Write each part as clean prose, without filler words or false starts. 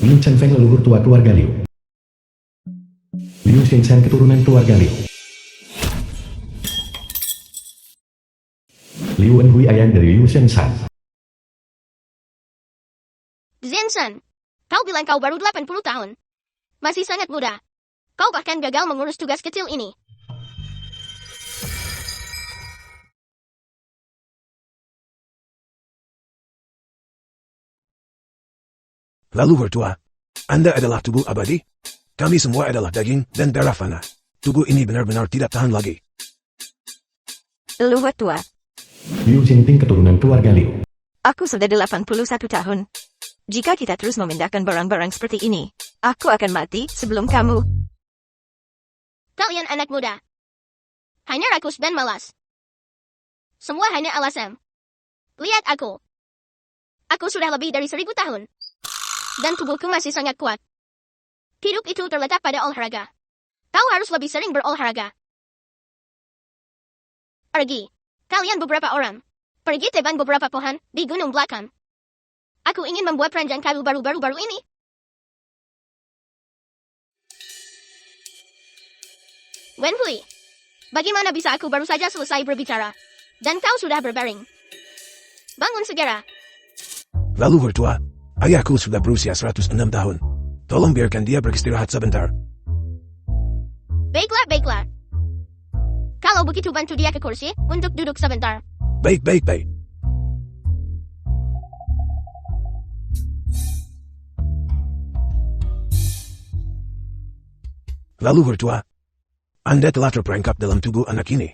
Liu Chenfeng leluhur tua keluarga Liu. Liu Xingshan keturunan keluarga Liu. Liu Enhui ayah dari Liu Xingshan. Zensan, kau bilang kau baru 80 tahun. Masih sangat muda. Kau bahkan gagal mengurus tugas kecil ini. Leluhur tua, Anda adalah tubuh abadi? Kami semua adalah daging dan darah fana. Tubuh ini benar-benar tidak tahan lagi. Leluhur tua, Liu Jingting keturunan keluarga Liu. aku sudah 81 tahun. Jika kita terus memindahkan barang-barang seperti ini, aku akan mati sebelum kamu. Kalian anak muda. Hanya rakus dan malas. Semua hanya alasan. Lihat aku. Aku sudah lebih dari 1000 tahun. Dan tubuhku masih sangat kuat. Hidup itu terletak pada olahraga. Kau harus lebih sering berolahraga. Pergi. Kalian beberapa orang. Pergi tebang beberapa pohon di gunung belakang. Aku ingin membuat ranjang kayu baru ini. Wenhui, bagaimana bisa aku baru saja selesai berbicara? Dan kau sudah berbaring. Bangun segera. Leluhur tua, ayahku sudah berusia 106 tahun. Tolong biarkan dia beristirahat sebentar. Baiklah. Kalau begitu bantu dia ke kursi untuk duduk sebentar. Baik. Leluhur tua, Anda telah terperangkap dalam tubuh anak ini.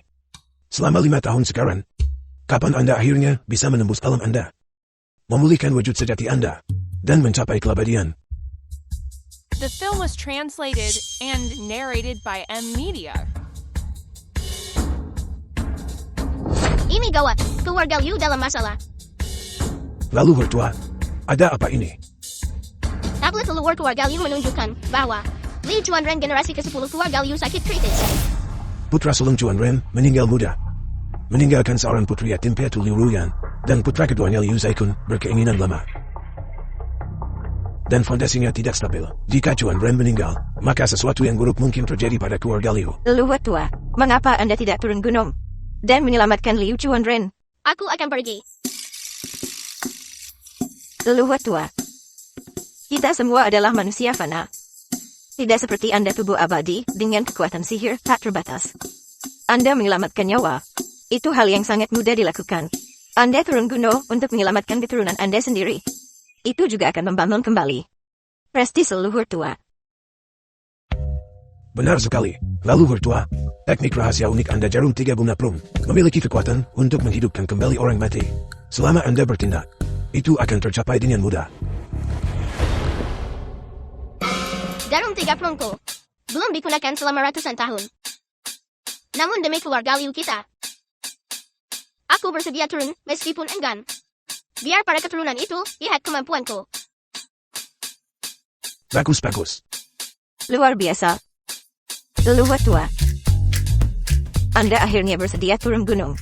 Selama 5 tahun sekarang, kapan Anda akhirnya bisa menembus alam Anda? Memulihkan wujud sejati Anda, dan mencapai keabadian. The film was translated and narrated by M Media. Ini gawat, keluarga Liu dalam masalah. Leluhur tua, ada apa ini? Tablet leluhur keluarga Liu menunjukkan bahwa Liu Chuanren generasi ke-10 keluarga Liu sakit kritis. Putra sulung Chuanren meninggal muda. Meninggalkan seorang putri yatim piatu Liu Ruyan, dan putra keduanya Liu Zaikun berkeinginan lama. Dan fondasinya tidak stabil. Jika Chuanren meninggal, maka sesuatu yang buruk mungkin terjadi pada keluarga Liu. Leluhur tua, mengapa Anda tidak turun gunung dan menyelamatkan Liu Chuanren? Aku akan pergi. Leluhur tua, kita semua adalah manusia fana. Tidak seperti Anda tubuh abadi dengan kekuatan sihir tak terbatas. Anda menyelamatkan nyawa. Itu hal yang sangat mudah dilakukan. Anda turun gunung untuk menyelamatkan keturunan Anda sendiri. Itu juga akan membangun kembali prestis leluhur tua. Benar sekali, leluhur tua. Teknik rahasia unik Anda jarum 3 bunga plum memiliki kekuatan untuk menghidupkan kembali orang mati. Selama Anda bertindak, itu akan tercapai dengan mudah. Jarum 3 plumku belum digunakan selama ratusan tahun. Namun demi keluarga Liu kita, aku bersedia turun meskipun enggan. Biar para keturunan itu lihat kemampuanku. Bagus. Luar biasa. Leluhur tua, Anda akhirnya bersedia turun gunung.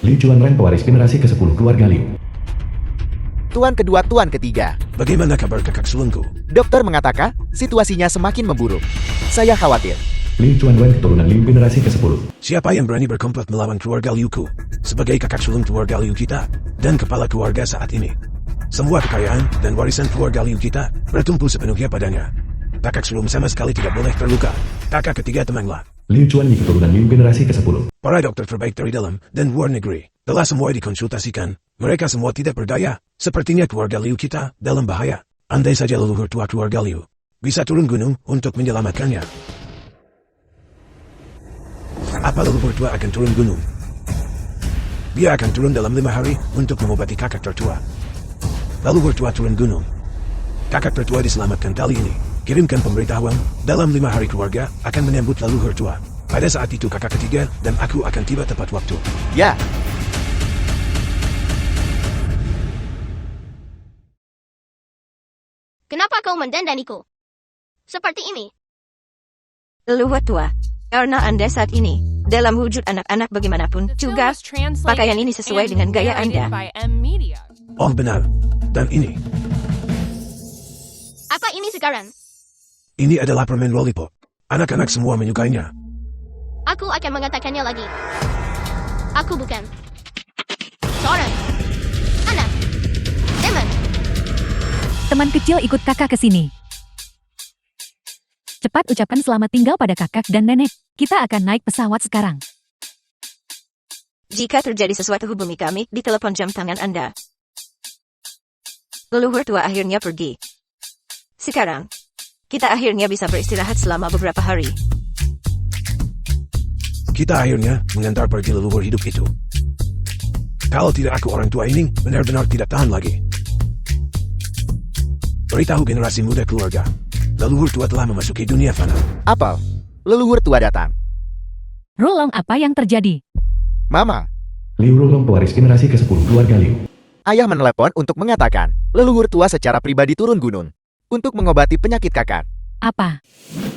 Liu Chuanren pewaris generasi ke-10 keluarga Liu. Tuan kedua, tuan ketiga. Bagaimana kabar kakak sulungku? Dokter mengatakan situasinya semakin memburuk. Saya khawatir. Liu Chuanren keturunan Liu generasi ke-10. Siapa yang berani berkomplot melawan keluarga Liuku? Sebagai kakak sulung keluarga Liu kita, dan kepala keluarga saat ini. Semua kekayaan dan warisan keluarga Liu kita bertumpu sepenuhnya padanya. Kakak sulung sama sekali tidak boleh terluka. Kakak ketiga temanlah. Liu Chuanyi keturunan Liu generasi ke-10. Para dokter terbaik dari dalam dan luar negeri telah semua dikonsultasikan. Mereka semua tidak berdaya. Sepertinya keluarga Liu kita dalam bahaya. Andai saja leluhur tua keluarga Liu bisa turun gunung untuk menyelamatkannya. Apa leluhur tua akan turun gunung? Dia akan turun dalam 5 hari untuk mengobati kakak tertua. Leluhur tua turun gunung. Kakak tertua diselamatkan kali ini. Kirimkan pemberitahuan, dalam 5 hari keluarga akan menyambut leluhur tua. Pada saat itu kakak ketiga dan aku akan tiba tepat waktu. Ya, Kenapa kau mendandaniku? Seperti ini. Leluhur tua, karena Anda saat ini dalam wujud anak-anak bagaimanapun The film juga. was translated Pakaian ini sesuai and dengan gaya narrated Anda. by M Media. Oh benar. Dan ini. Apa ini sekarang? Ini adalah permen lollipop. Anak-anak semua menyukainya. Aku akan mengatakannya lagi. Aku bukan seorang anak teman. Teman kecil ikut kakak ke sini. Cepat ucapkan selamat tinggal pada kakak dan nenek. Kita akan naik pesawat sekarang. Jika terjadi sesuatu hubungi kami di telepon jam tangan Anda. Leluhur tua akhirnya pergi. Sekarang, kita akhirnya bisa beristirahat selama beberapa hari. Kita akhirnya mengantar pergi leluhur hidup itu. Kalau tidak aku orang tua ini benar-benar tidak tahan lagi. Beritahu generasi muda keluarga. Leluhur tua telah memasuki dunia fana. Apel, leluhur tua datang. Rolong, apa yang terjadi? Mama, Liu Rolong pewaris generasi ke-10 keluarga Liu. ayah menelepon untuk mengatakan, leluhur tua secara pribadi turun gunung untuk mengobati penyakit kakak. Apa?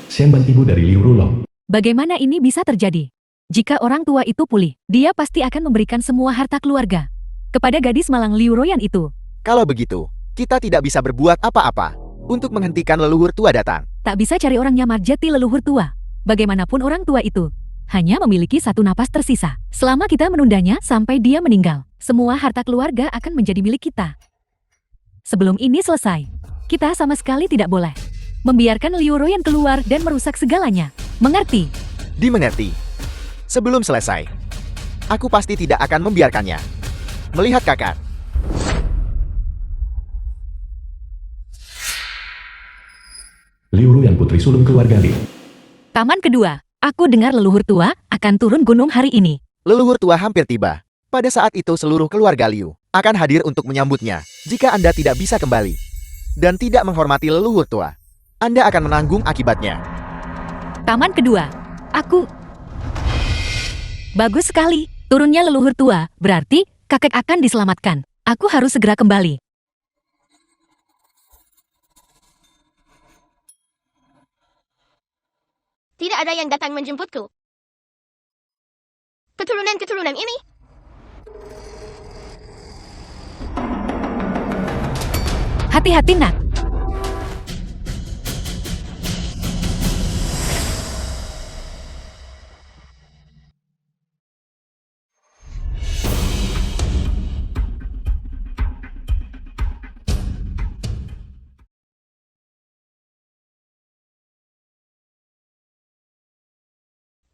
Semban ibu dari Liu Rolong. Bagaimana ini bisa terjadi? Jika orang tua itu pulih, dia pasti akan memberikan semua harta keluarga kepada gadis malang Liu Royan itu. Kalau begitu, kita tidak bisa berbuat apa-apa untuk menghentikan leluhur tua datang. Tak bisa cari orang nyamar jati leluhur tua. Bagaimanapun orang tua itu hanya memiliki satu napas tersisa. Selama kita menundanya sampai dia meninggal, semua harta keluarga akan menjadi milik kita. Sebelum ini selesai, kita sama sekali tidak boleh membiarkan Liu Royan keluar dan merusak segalanya. Mengerti? Dimengerti. Sebelum selesai, aku pasti tidak akan membiarkannya. Melihat kakak, Liu Ruyan putri sulung keluarga Liu. Taman kedua, aku dengar leluhur tua akan turun gunung hari ini. leluhur tua hampir tiba. Pada saat itu seluruh keluarga Liu akan hadir untuk menyambutnya. Jika Anda tidak bisa kembali dan tidak menghormati leluhur tua, Anda akan menanggung akibatnya. Taman kedua, aku... Bagus sekali, turunnya leluhur tua, berarti kakek akan diselamatkan. Aku harus segera kembali. Tidak ada yang datang menjemputku. Keturunan-keturunan ini. Hati-hati nak.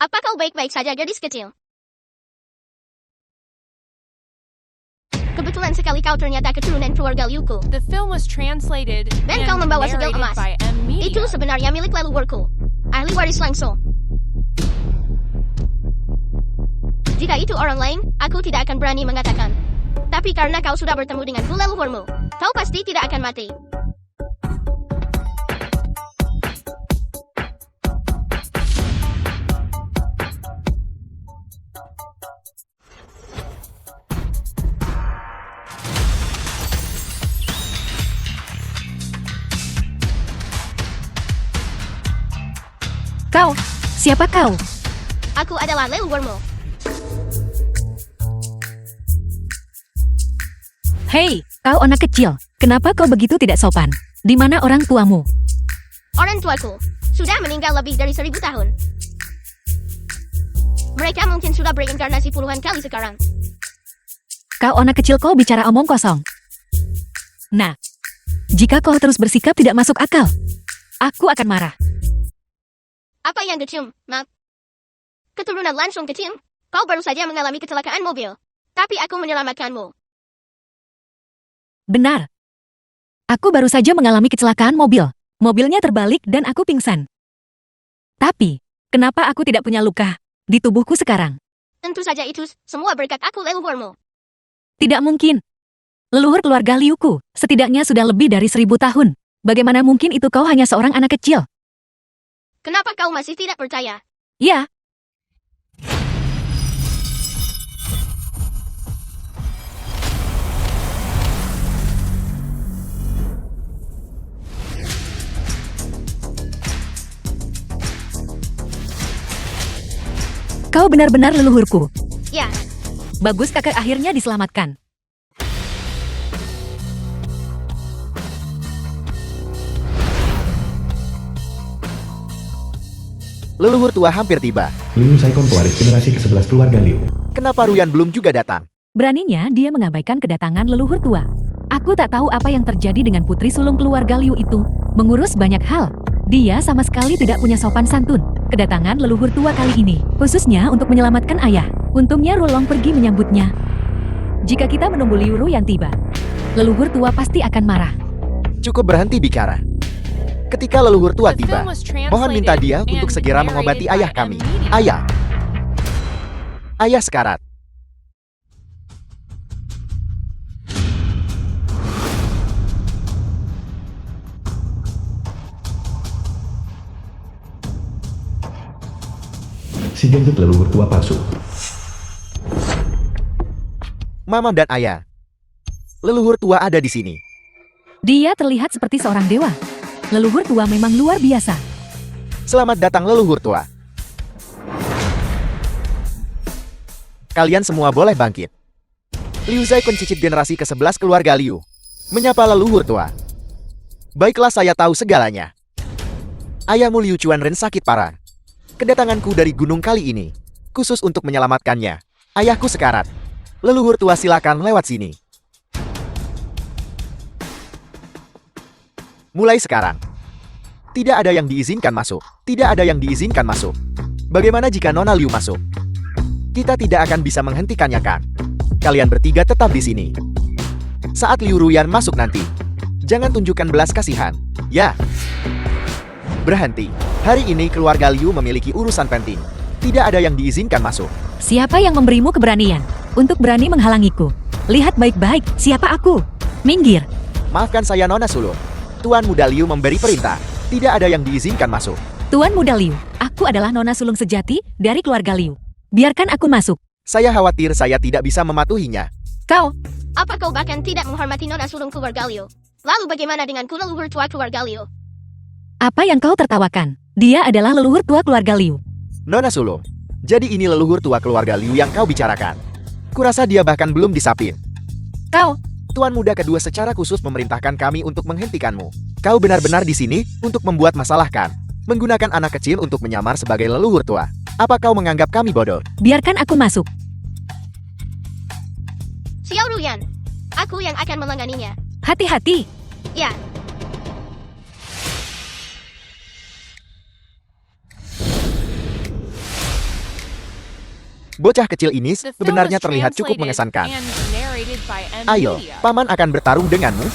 Apa kau baik-baik saja, gadis kecil? Kebetulan sekali kau ternyata keturunan keluarga Liuku. The film was translated Dan and kau membawa segel narrated emas. by M Media. Itu sebenarnya milik leluhurku. Ahli waris langsung. Jika itu orang lain, aku tidak akan berani mengatakan. Tapi karena kau sudah bertemu denganku leluhurmu, kau pasti tidak akan mati. Kau, siapa kau? Aku adalah leluhurmu. Hei, kau anak kecil. Kenapa kau begitu tidak sopan? Di mana orang tuamu? Orang tuaku sudah meninggal lebih dari 1000 tahun. Mereka mungkin sudah berinkarnasi puluhan kali sekarang. Kau anak kecil, kau bicara omong kosong. Nah, jika kau terus bersikap tidak masuk akal, aku akan marah. Apa yang kecium, Mak? Keturunan langsung kecium. Kau baru saja mengalami kecelakaan mobil. Tapi aku menyelamatkanmu. Benar. Aku baru saja mengalami kecelakaan mobil. Mobilnya terbalik dan aku pingsan. Tapi, kenapa aku tidak punya luka di tubuhku sekarang? Tentu saja itu semua berkat aku leluhurmu. Tidak mungkin. Leluhur keluarga Liuku setidaknya sudah lebih dari 1000 tahun. Bagaimana mungkin itu kau hanya seorang anak kecil? Kenapa kau masih tidak percaya? Ya. Kau benar-benar leluhurku. Ya, Bagus kakak akhirnya diselamatkan. Leluhur tua hampir tiba. Liu Saikon pewaris generasi ke-11 keluarga Liu. Kenapa Ruyan belum juga datang? Beraninya dia mengabaikan kedatangan leluhur tua. Aku tak tahu apa yang terjadi dengan putri sulung keluarga Liu itu. Mengurus banyak hal. Dia sama sekali tidak punya sopan santun. Kedatangan leluhur tua kali ini, khususnya untuk menyelamatkan ayah. Untungnya Rulong pergi menyambutnya. Jika kita menunggu Liu Ru yang tiba, leluhur tua pasti akan marah. Cukup berhenti bicara. Ketika leluhur tua The tiba, film was mohon minta dia translated untuk and segera narrated mengobati by ayah M. kami. Media. Ayah. Ayah sekarat. Si gendut leluhur tua palsu. Mama dan ayah. Leluhur tua ada di sini. Dia terlihat seperti seorang dewa. Leluhur tua memang luar biasa. Selamat datang leluhur tua. Kalian semua boleh bangkit. Liu Zai pencicip generasi ke-11 keluarga Liu. Menyapa leluhur tua. Baiklah, saya tahu segalanya. Ayahmu Liu Chuanren sakit parah. Kedatanganku dari gunung kali ini, khusus untuk menyelamatkannya. Ayahku sekarat. Leluhur tua, silakan lewat sini. Mulai sekarang. Tidak ada yang diizinkan masuk. Tidak ada yang diizinkan masuk. Bagaimana jika Nona Liu masuk? Kita tidak akan bisa menghentikannya, kan? Kalian bertiga tetap di sini. Saat Liu Ruyan masuk nanti, jangan tunjukkan belas kasihan. Ya. Berhenti. Hari ini keluarga Liu memiliki urusan penting. Tidak ada yang diizinkan masuk. Siapa yang memberimu keberanian untuk berani menghalangiku? Lihat baik-baik, siapa aku? Minggir. Maafkan saya, Nona Sulung. Tuan Muda Liu memberi perintah. Tidak ada yang diizinkan masuk. Tuan Muda Liu, aku adalah nona sulung sejati dari keluarga Liu. Biarkan aku masuk. Saya khawatir saya tidak bisa mematuhinya. Kau, apa kau bahkan tidak menghormati nona sulung keluarga Liu? Lalu bagaimana dengan leluhur tua keluarga Liu? apa yang kau tertawakan? Dia adalah leluhur tua keluarga Liu. Nona Sulung, jadi ini leluhur tua keluarga Liu yang kau bicarakan. Kurasa dia bahkan belum disapin. Kau, Tuan Muda kedua secara khusus memerintahkan kami untuk menghentikanmu. Kau benar-benar di sini untuk membuat masalah, kan? Menggunakan anak kecil untuk menyamar sebagai leluhur tua. Apa kau menganggap kami bodoh? biarkan aku masuk. Xiao Ruyan, aku yang akan melanganinya. Hati-hati. Ya, Bocah kecil ini The film sebenarnya was terlihat cukup translated mengesankan. and narrated by M. Ayo, Media. Paman akan bertarung denganmu.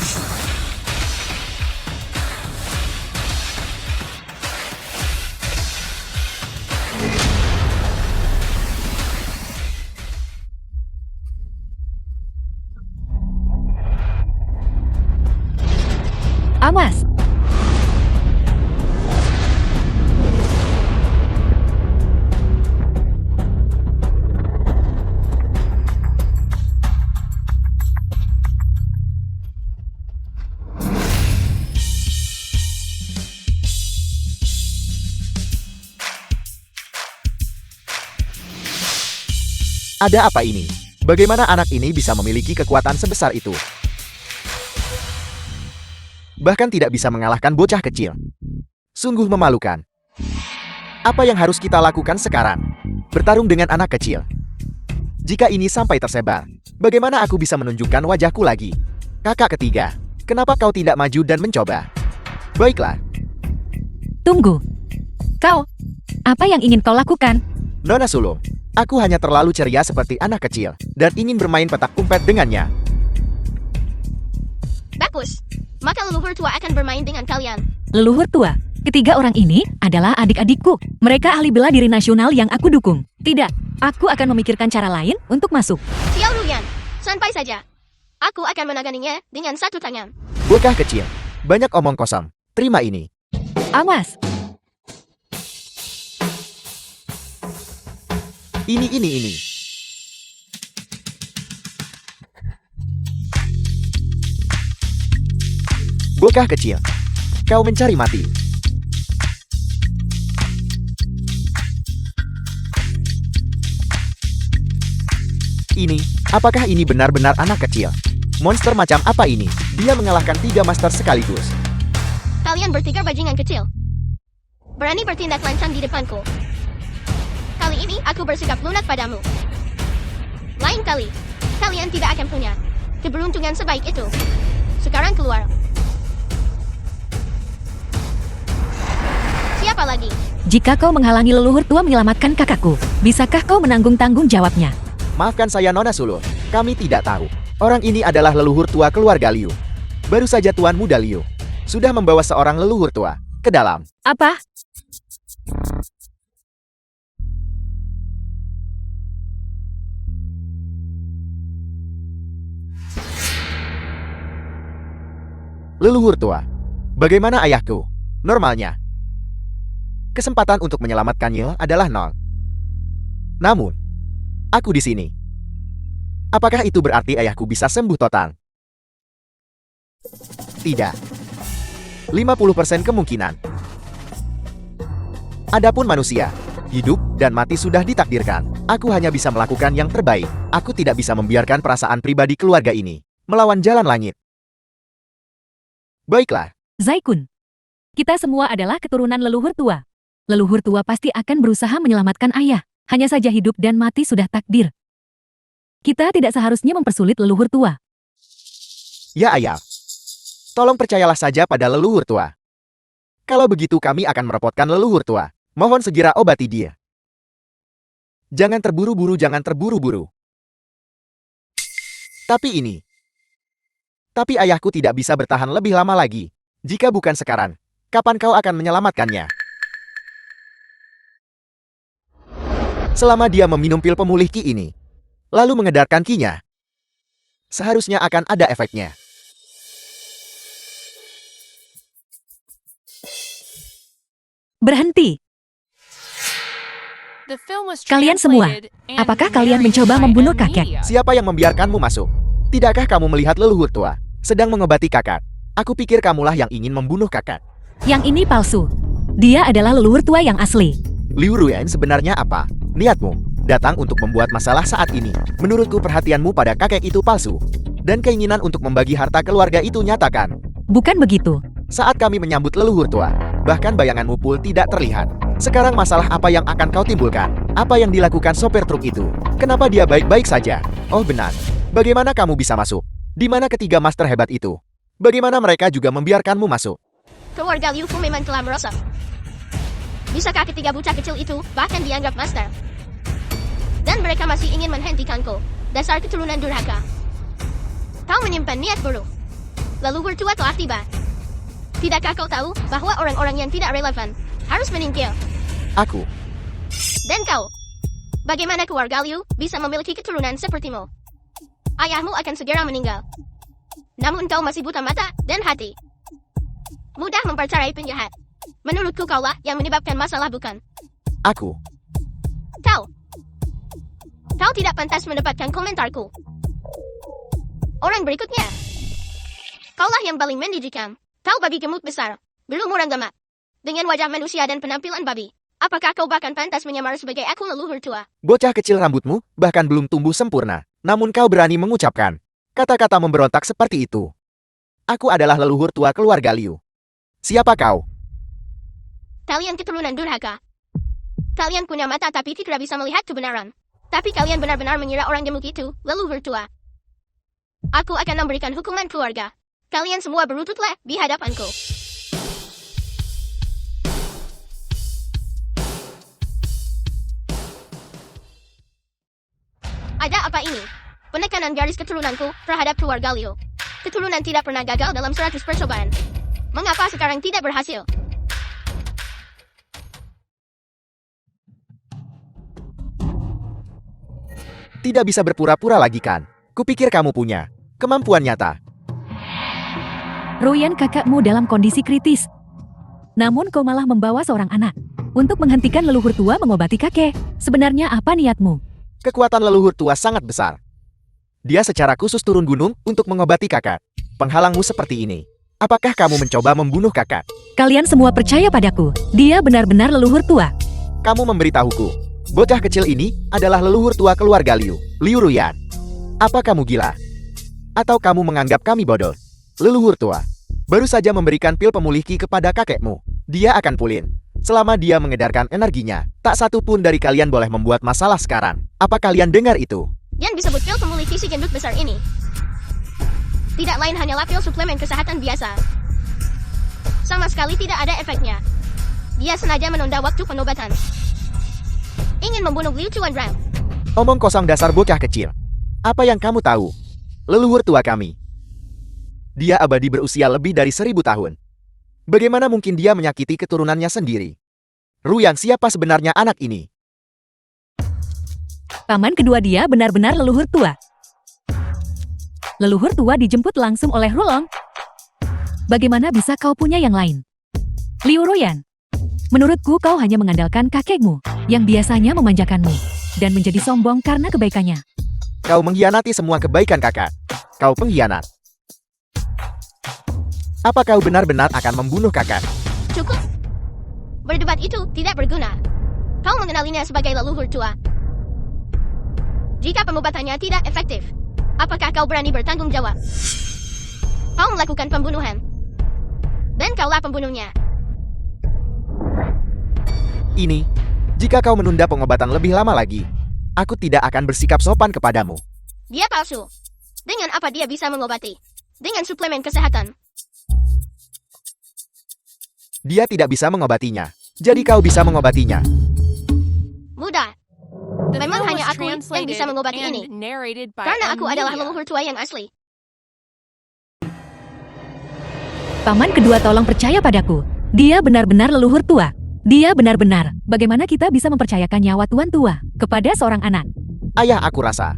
Awas. Ada apa ini? Bagaimana anak ini bisa memiliki kekuatan sebesar itu? Bahkan tidak bisa mengalahkan bocah kecil. Sungguh memalukan. Apa yang harus kita lakukan sekarang? Bertarung dengan anak kecil. Jika ini sampai tersebar, bagaimana aku bisa menunjukkan wajahku lagi? Kakak ketiga, kenapa kau tidak maju dan mencoba? Baiklah, Tunggu. Kau, apa yang ingin kau lakukan? Nona Sulung, aku hanya terlalu ceria seperti anak kecil dan ingin bermain petak umpet dengannya. bagus. Maka leluhur tua akan bermain dengan kalian. Leluhur tua. Ketiga orang ini adalah adik-adikku. Mereka ahli bela diri nasional yang aku dukung. Tidak, aku akan memikirkan cara lain untuk masuk. Xiao Ruyan, santai saja. Aku akan menanganinya dengan satu tangan. Bocah kecil, banyak omong kosong. Terima ini. Awas. Ini. Bocah kecil, kau mencari mati. Xiao Apakah ini benar-benar anak kecil? Monster macam apa ini? Dia mengalahkan 3 master sekaligus. Kalian bertiga bajingan kecil. Berani bertindak lancang di depanku. Kali ini aku bersikap lunak padamu. Lain kali, kalian tidak akan punya keberuntungan sebaik itu. Sekarang keluar. Siapa lagi? Jika kau menghalangi leluhur tua menyelamatkan kakakku, bisakah kau menanggung tanggung jawabnya? Maafkan saya Nona Sulur, kami tidak tahu. Orang ini adalah leluhur tua keluarga Liu. Baru saja Tuan Muda Liu sudah membawa seorang leluhur tua ke dalam. Apa? Leluhur tua, bagaimana ayahku? Normalnya, kesempatan untuk menyelamatkannya adalah 0. Namun, aku di sini. Apakah itu berarti ayahku bisa sembuh total? Tidak. 50% kemungkinan. Adapun manusia, hidup dan mati sudah ditakdirkan. Aku hanya bisa melakukan yang terbaik. Aku tidak bisa membiarkan perasaan pribadi keluarga ini melawan jalan langit. Baiklah. Zaikun, kita semua adalah keturunan leluhur tua. Leluhur tua pasti akan berusaha menyelamatkan ayah. Hanya saja hidup dan mati sudah takdir. Kita tidak seharusnya mempersulit leluhur tua. Ya ayah. Tolong percayalah saja pada leluhur tua. Kalau begitu kami akan merepotkan leluhur tua. Mohon segera obati dia. Jangan terburu-buru, jangan terburu-buru. Tapi ayahku tidak bisa bertahan lebih lama lagi. Jika bukan sekarang, kapan kau akan menyelamatkannya? Selama dia meminum pil pemulih ki ini, lalu mengedarkan kinya, seharusnya akan ada efeknya. Berhenti. The film was Kalian semua, translated and apakah kalian narrated mencoba by membunuh M kakek? Media. Siapa yang membiarkanmu masuk? Tidakkah kamu melihat leluhur tua sedang mengobati kakak? Aku pikir kamulah yang ingin membunuh kakak. Yang ini palsu. Dia adalah leluhur tua yang asli. Liu Ruyan sebenarnya apa? Niatmu datang untuk membuat masalah saat ini. Menurutku perhatianmu pada kakek itu palsu. Dan keinginan untuk membagi harta keluarga itu nyatakan. Bukan begitu. Saat kami menyambut leluhur tua, bahkan bayanganmu pun tidak terlihat. Sekarang masalah apa yang akan kau timbulkan? Apa yang dilakukan sopir truk itu? Kenapa dia baik-baik saja? Oh benar. Bagaimana kamu bisa masuk? Di mana ketiga master hebat itu? Bagaimana mereka juga membiarkanmu masuk? Keluarga Liuku memang telah merosak. Bisakah ketiga bocah kecil itu bahkan dianggap master? Dan mereka masih ingin menghentikanku. Dasar keturunan durhaka. Kau menyimpan niat buruk. Leluhur tua telah tiba. Tidakkah kau tahu bahwa orang-orang yang tidak relevan harus menyingkir? Aku. Dan kau, bagaimana keluarga Liu bisa memiliki keturunan sepertimu? Ayahmu akan segera meninggal. Namun kau masih buta mata dan hati. Mudah mempercayai penjahat. Menurutku kaulah yang menyebabkan masalah, bukan? Aku. Kau tidak pantas mendapatkan komentarku. Orang berikutnya. Kaulah yang paling menjijikan. Kau babi gemuk besar, berumur gamak, dengan wajah manusia dan penampilan babi. Apakah kau bahkan pantas menyamar sebagai aku leluhur tua? Bocah kecil, rambutmu bahkan belum tumbuh sempurna. Namun kau berani mengucapkan kata-kata memberontak seperti itu. Aku adalah leluhur tua keluarga Liu. Siapa kau? Kalian keturunan durhaka. Kalian punya mata tapi tidak bisa melihat kebenaran. Tapi kalian benar-benar mengira orang gemuk itu leluhur tua. Aku akan memberikan hukuman keluarga. Kalian semua berlututlah di hadapanku. Ada apa ini? Penekanan garis keturunanku terhadap keluarga Liu. Keturunan tidak pernah gagal dalam 100 percobaan. Mengapa sekarang tidak berhasil? Tidak bisa berpura-pura lagi kan? Kupikir kamu punya kemampuan nyata. Ruyan, kakakmu dalam kondisi kritis. Namun kau malah membawa seorang anak untuk menghentikan leluhur tua mengobati kakek. Sebenarnya apa niatmu? Kekuatan leluhur tua sangat besar. Dia secara khusus turun gunung untuk mengobati kakak. Penghalangmu seperti ini. Apakah kamu mencoba membunuh kakak? Kalian semua percaya padaku. Dia benar-benar leluhur tua. Kamu memberitahuku. Bocah kecil ini adalah leluhur tua keluarga Liu, Liu Ruyan. Apa kamu gila? Atau kamu menganggap kami bodoh? Leluhur tua baru saja memberikan pil pemulih ki kepada kakekmu. Dia akan pulih. Selama dia mengedarkan energinya, tak satu pun dari kalian boleh membuat masalah sekarang. Apa kalian dengar itu? Yang disebut pil pemulih ki si gendut besar ini tidak lain hanyalah pil suplemen kesehatan biasa. Sama sekali tidak ada efeknya. Dia sengaja menunda waktu pengobatan. Ingin membunuh Liu Chuanran. Omong kosong dasar bocah kecil. Apa yang kamu tahu? Leluhur tua kami. Dia abadi berusia lebih dari 1000 tahun. Bagaimana mungkin dia menyakiti keturunannya sendiri? Ruyang, siapa sebenarnya anak ini? Paman kedua dia benar-benar leluhur tua. Leluhur tua dijemput langsung oleh Rulong. Bagaimana bisa kau punya yang lain? Liu Ruyan, menurutku kau hanya mengandalkan kakekmu, yang biasanya memanjakanmu, dan menjadi sombong karena kebaikannya. Kau mengkhianati semua kebaikan kakak. Kau pengkhianat. Apa kau benar-benar akan membunuh kakak? Cukup. Berdebat itu tidak berguna. Kau mengenalinya sebagai leluhur tua. Jika pengobatannya tidak efektif, apakah kau berani bertanggung jawab? Kau melakukan pembunuhan. Dan kaulah pembunuhnya. Ini, jika kau menunda pengobatan lebih lama lagi, aku tidak akan bersikap sopan kepadamu. Dia palsu. Dengan apa dia bisa mengobati? Dengan suplemen kesehatan. Dia tidak bisa mengobatinya. Jadi kau bisa mengobatinya. Mudah. The Memang film hanya was aku yang translated bisa mengobati and ini. narrated by Karena M aku adalah Media. leluhur tua yang asli. Paman kedua tolong percaya padaku. Dia benar-benar leluhur tua. Dia benar-benar. Bagaimana kita bisa mempercayakan nyawa tuan tua kepada seorang anak? Ayah, aku rasa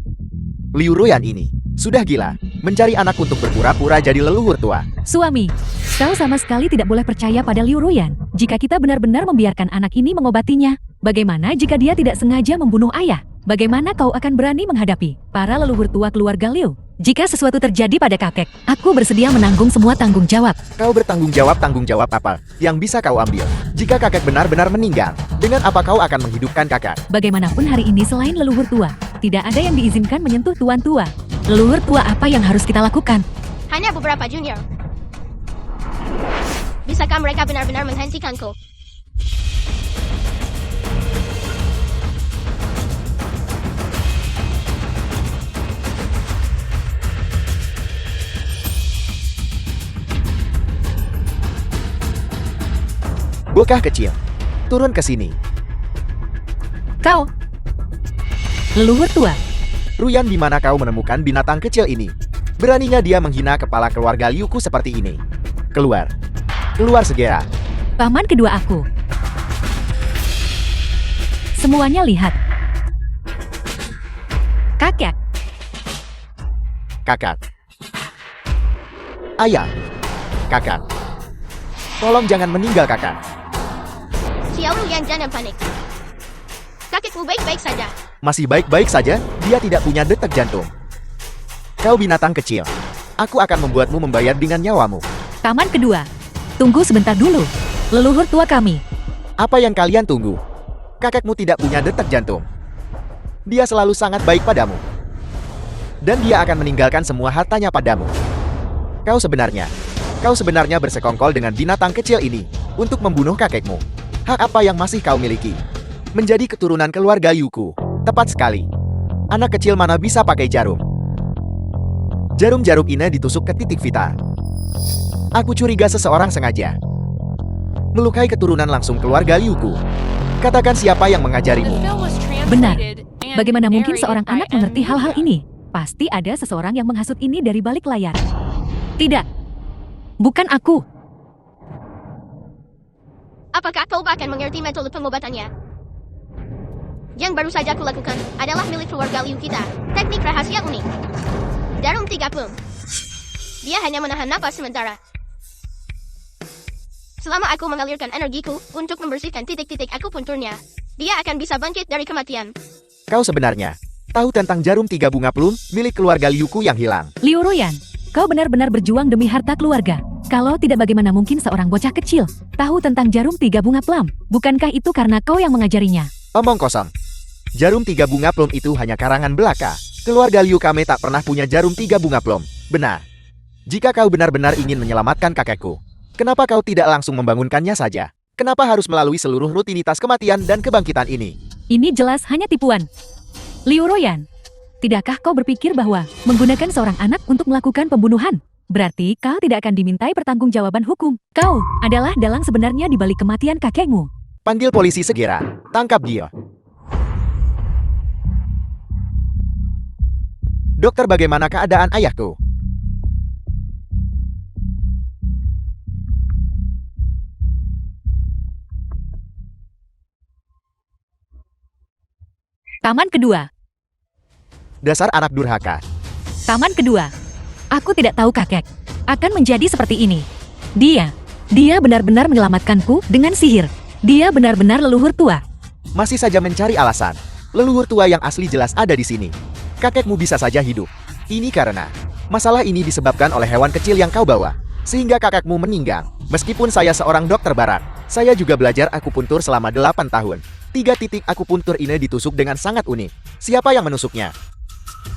Liu Ruyan ini sudah gila mencari anak untuk berpura-pura jadi leluhur tua. Suami, kau sama sekali tidak boleh percaya pada Liu Ruyan. Jika kita benar-benar membiarkan anak ini mengobatinya, bagaimana jika dia tidak sengaja membunuh ayah? Bagaimana kau akan berani menghadapi para leluhur tua keluarga Liu? Jika sesuatu terjadi pada kakek, aku bersedia menanggung semua tanggung jawab. Kau bertanggung jawab apa yang bisa kau ambil? Jika kakek benar-benar meninggal, dengan apa kau akan menghidupkan kakak? Bagaimanapun hari ini selain leluhur tua, tidak ada yang diizinkan menyentuh tuan tua. Leluhur tua apa yang harus kita lakukan? Hanya beberapa junior. Bisakah mereka benar-benar menghentikanku? Bocah kecil, turun ke sini. Kau, leluhur tua. Ruyan, di mana kau menemukan binatang kecil ini? Beraninya dia menghina kepala keluarga Liuku seperti ini. Keluar. Keluar segera. Paman kedua aku. Semuanya lihat. Kakek, Kakak. Ayah. Kakak. Tolong jangan meninggal, kakak. Xiao Ruyan, jangan panik. Kakekmu baik-baik saja. Masih baik-baik saja, dia tidak punya detak jantung. Kau binatang kecil. Aku akan membuatmu membayar dengan nyawamu. paman kedua. Tunggu sebentar dulu. Leluhur tua kami. Apa yang kalian tunggu? Kakekmu tidak punya detak jantung. Dia selalu sangat baik padamu. Dan dia akan meninggalkan semua hartanya padamu. Kau sebenarnya bersekongkol dengan binatang kecil ini untuk membunuh kakekmu. Hak apa yang masih kau miliki? Menjadi keturunan keluarga Yuku. Tepat sekali. Anak kecil mana bisa pakai jarum? Jarum-jarum ini ditusuk ke titik vital. Aku curiga seseorang sengaja melukai keturunan langsung keluarga Yuku. Katakan siapa yang The mengajarimu. film was Benar. translated and Bagaimana mungkin narrated seorang by anak M mengerti Media. hal-hal ini? Pasti ada seseorang yang menghasut ini dari balik layar. Tidak. Bukan aku. Apakah kau bahkan mengerti metode pengobatannya? Yang baru saja kulakukan adalah milik keluarga Liu kita. Teknik rahasia unik. Jarum 30. Dia hanya menahan napas sementara. Selama aku mengalirkan energiku untuk membersihkan titik-titik akupunturnya, dia akan bisa bangkit dari kematian. Kau sebenarnya tahu tentang jarum 3 bunga plum milik keluarga Liuku yang hilang. Liu Ruyan, kau benar-benar berjuang demi harta keluarga. Kalau tidak, bagaimana mungkin seorang bocah kecil tahu tentang jarum 3 bunga plum? Bukankah itu karena kau yang mengajarinya? Omong kosong. Jarum 3 bunga plum itu hanya karangan belaka. Keluarga Liu Kame tak pernah punya jarum 3 bunga plum. Benar. Jika kau benar-benar ingin menyelamatkan kakekku, kenapa kau tidak langsung membangunkannya saja? Kenapa harus melalui seluruh rutinitas kematian dan kebangkitan ini? Ini jelas hanya tipuan. Liu Ruoyan, tidakkah kau berpikir bahwa menggunakan seorang anak untuk melakukan pembunuhan? Berarti kau tidak akan dimintai pertanggungjawaban hukum. Kau adalah dalang sebenarnya di balik kematian kakekmu. Panggil polisi segera. Tangkap dia. Dokter, bagaimana keadaan ayahku? Taman kedua. Dasar anak durhaka. Taman kedua. Aku tidak tahu kakek akan menjadi seperti ini. Dia benar-benar menyelamatkanku dengan sihir. Dia benar-benar leluhur tua. Masih saja mencari alasan. Leluhur tua yang asli jelas ada di sini. Kakekmu bisa saja hidup. Ini karena masalah ini disebabkan oleh hewan kecil yang kau bawa, sehingga kakekmu meninggal. Meskipun saya seorang dokter barat, saya juga belajar akupuntur selama 8 tahun. 3 titik akupuntur ini ditusuk dengan sangat unik. Siapa yang menusuknya?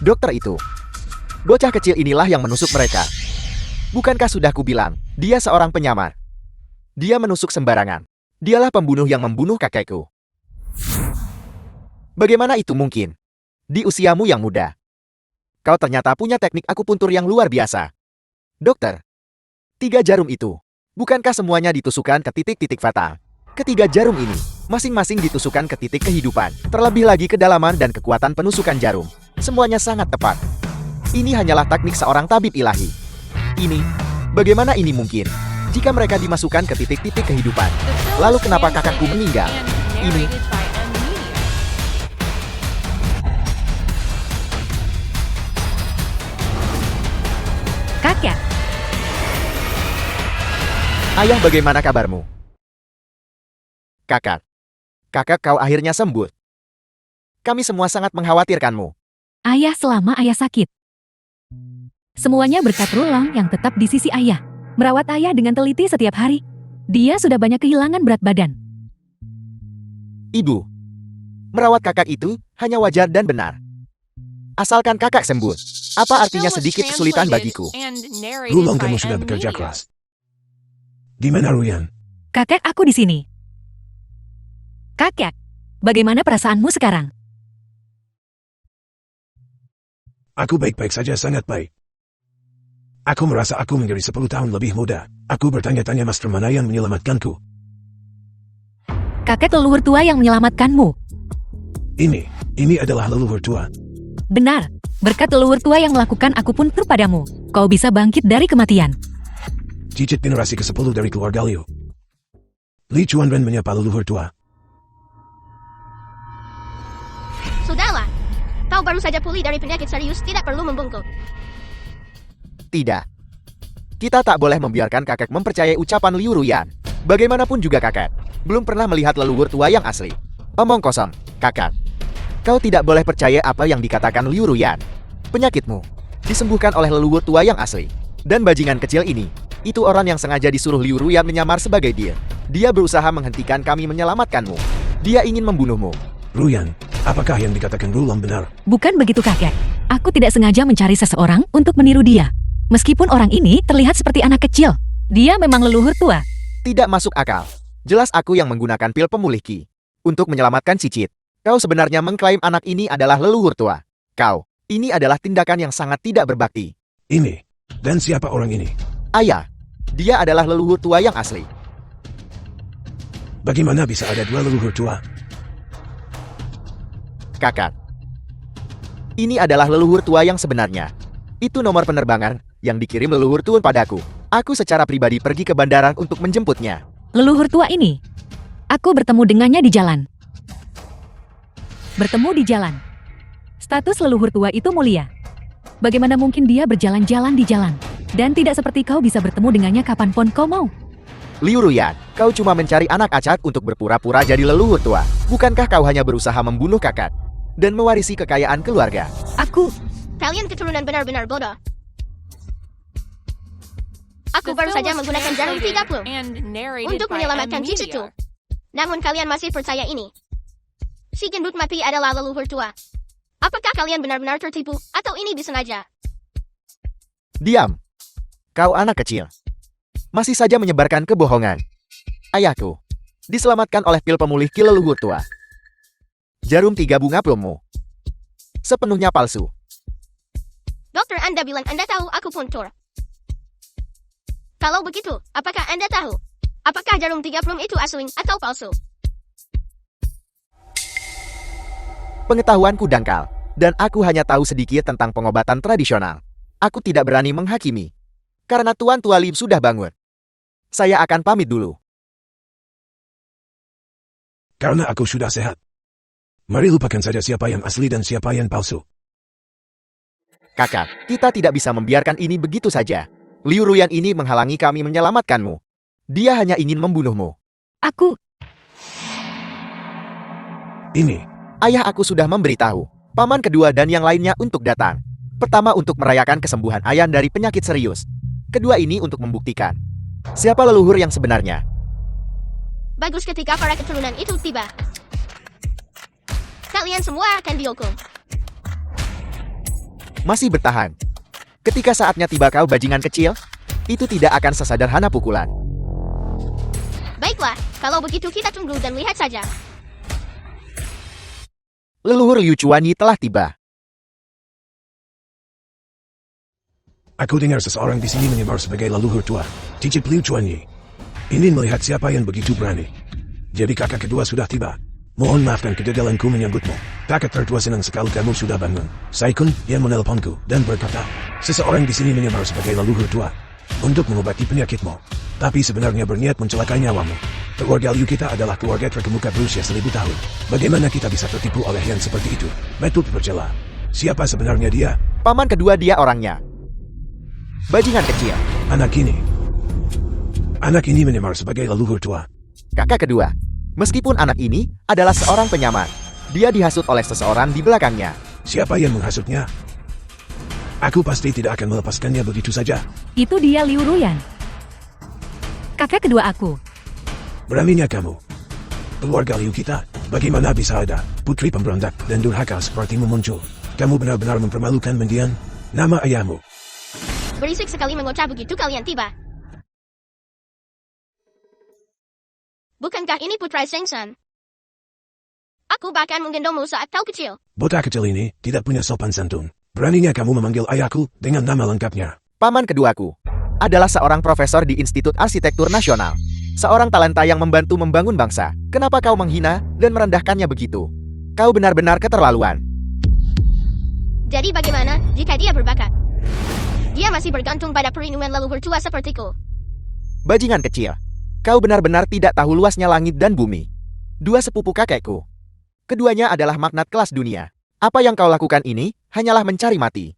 Dokter itu. Bocah kecil inilah yang menusuk mereka. Bukankah sudah kubilang, dia seorang penyamar. Dia menusuk sembarangan. Dialah pembunuh yang membunuh kakekku. Bagaimana itu mungkin? Di usiamu yang muda, kau ternyata punya teknik akupuntur yang luar biasa. Dokter, 3 jarum itu, bukankah semuanya ditusukkan ke titik-titik fatal? Ketiga jarum ini, masing-masing ditusukkan ke titik kehidupan. Terlebih lagi kedalaman dan kekuatan penusukan jarum. Semuanya sangat tepat. Ini hanyalah teknik seorang tabib ilahi. Bagaimana ini mungkin? Jika mereka dimasukkan ke titik-titik kehidupan, lalu kenapa kakakku meninggal? Ini Kakek, Ayah, bagaimana kabarmu? Kakak, kau akhirnya sembuh. Kami semua sangat mengkhawatirkanmu. ayah selama ayah sakit. Semuanya berkat Rulong yang tetap di sisi ayah. Merawat ayah dengan teliti setiap hari. Dia sudah banyak kehilangan berat badan. Ibu, merawat kakak itu hanya wajar dan benar. Asalkan kakak sembuh. Apa artinya sedikit kesulitan bagiku? Rulong, kamu sudah bekerja keras. Di mana Ruyan? Kakek, aku di sini. Kakek, bagaimana perasaanmu sekarang? Aku baik-baik saja, sangat baik. Aku merasa aku menjadi 10 tahun lebih muda. Aku bertanya-tanya master mana yang menyelamatkanku. Kakek leluhur tua yang menyelamatkanmu. Ini adalah leluhur tua. Benar, berkat leluhur tua yang melakukan akupuntur padamu, kau bisa bangkit dari kematian. Cicit generasi ke-10 dari keluarga Liu. Li Chuanren menyapa leluhur tua. Sudahlah. Kau baru saja pulih dari penyakit serius, tidak perlu membungkuk. Tidak. Kita tak boleh membiarkan kakek mempercayai ucapan Liu Ruyan. Bagaimanapun juga kakek belum pernah melihat leluhur tua yang asli. Omong kosong, kakek. Kau tidak boleh percaya apa yang dikatakan Liu Ruyan. Penyakitmu disembuhkan oleh leluhur tua yang asli. Dan bajingan kecil ini, itu orang yang sengaja disuruh Liu Ruyan menyamar sebagai dia. Dia berusaha menghentikan kami menyelamatkanmu. Dia ingin membunuhmu. Ruyan, apakah yang dikatakan Rulong benar? Bukan begitu, kakek. Aku tidak sengaja mencari seseorang untuk meniru dia. Meskipun orang ini terlihat seperti anak kecil, dia memang leluhur tua. Tidak masuk akal. Jelas aku yang menggunakan pil pemulih Qi untuk menyelamatkan Cicit. Kau sebenarnya mengklaim anak ini adalah leluhur tua. Ini adalah tindakan yang sangat tidak berbakti. Dan siapa orang ini? Ayah, dia adalah leluhur tua yang asli. Bagaimana bisa ada 2 leluhur tua? Kakak, ini adalah leluhur tua yang sebenarnya. Itu nomor penerbangan yang dikirim leluhur tua padaku. Aku secara pribadi pergi ke bandara untuk menjemputnya. Leluhur tua ini, aku bertemu dengannya di jalan. Bertemu di jalan. Status leluhur tua itu mulia. Bagaimana mungkin dia berjalan-jalan di jalan? Dan tidak seperti kau bisa bertemu dengannya kapanpun kau mau. Liu Ruyan, kau cuma mencari anak acak untuk berpura-pura jadi leluhur tua. Bukankah kau hanya berusaha membunuh kakak dan mewarisi kekayaan keluarga? Kalian keturunan benar-benar bodoh. Aku baru saja menggunakan jarum 30 untuk menyelamatkan Cicitu. Namun kalian masih percaya ini. Si gendut mati adalah leluhur tua. Apakah kalian benar-benar tertipu, atau ini disengaja? Diam. Kau anak kecil. Masih saja menyebarkan kebohongan. Ayahku diselamatkan oleh pil pemulih ki leluhur tua. Jarum 3 bunga plummu sepenuhnya palsu. Dokter, Anda bilang Anda tahu aku puntur. Kalau begitu, apakah Anda tahu? Apakah jarum 3 plum itu asli atau palsu? Pengetahuanku dangkal, dan aku hanya tahu sedikit tentang pengobatan tradisional. Aku tidak berani menghakimi, karena Tuan Tua Lim sudah bangun. Saya akan pamit dulu. Karena aku sudah sehat. Mari lupakan saja siapa yang asli dan siapa yang palsu. Kakak, kita tidak bisa membiarkan ini begitu saja. Liu Ruyan ini menghalangi kami menyelamatkanmu. Dia hanya ingin membunuhmu. Aku, Ini, Ayah aku sudah memberitahu paman kedua dan yang lainnya untuk datang. Pertama untuk merayakan kesembuhan Ayan dari penyakit serius. Kedua ini untuk membuktikan siapa leluhur yang sebenarnya. Bagus, ketika para keturunan itu tiba, kalian semua akan dihukum. Masih bertahan. Ketika saatnya tiba kau bajingan kecil, itu tidak akan sesederhana pukulan. Baiklah, kalau begitu kita tunggu dan lihat saja. Leluhur Liu Chuanyi telah tiba. aku dengar seseorang di sini menyamar sebagai leluhur tua, Cicip Liu Chuanyi. Ingin melihat siapa yang begitu berani. Jadi kakak kedua sudah tiba. Mohon maafkan kegagalanku menyambutmu. Kakak tertua senang sekali kamu sudah bangun. Saikun yang menelponku dan berkata, seseorang di sini menyamar sebagai leluhur tua untuk mengobati penyakitmu. Tapi sebenarnya berniat mencelakai nyawamu. Keluarga Liu kita adalah keluarga terkemuka berusia 1000 tahun. Bagaimana kita bisa tertipu oleh yang seperti itu? Betul tercela. Siapa sebenarnya dia? Paman kedua dia orangnya. Bajingan kecil. Anak ini menyamar sebagai leluhur tua. Kakak kedua. Meskipun anak ini adalah seorang penyamar, dia dihasut oleh seseorang di belakangnya. Siapa yang menghasutnya? Aku pasti tidak akan melepaskannya begitu saja. itu dia Liu Ruyan. Kakak kedua aku. Beraninya kamu. Keluarga Liu kita, bagaimana bisa ada putri pemberontak dan durhaka sepertimu muncul? Kamu benar-benar mempermalukan mendiang nama ayahmu. Berisik sekali mengocah begitu kalian tiba. Bukankah ini putra Sengsan? Aku bahkan menggendongmu saat kau kecil. Bocah kecil ini tidak punya sopan santun. Beraninya kamu memanggil ayahku dengan nama lengkapnya. Paman keduaku adalah seorang profesor di Institut Arsitektur Nasional. Seorang talenta yang membantu membangun bangsa. Kenapa kau menghina dan merendahkannya begitu? Kau benar-benar keterlaluan. Jadi bagaimana jika dia berbakat? Dia masih bergantung pada perlindungan leluhur tua sepertiku. Bajingan kecil. Kau benar-benar tidak tahu luasnya langit dan bumi. Dua sepupu kakekku. Keduanya adalah magnat kelas dunia. Apa yang kau lakukan ini hanyalah mencari mati.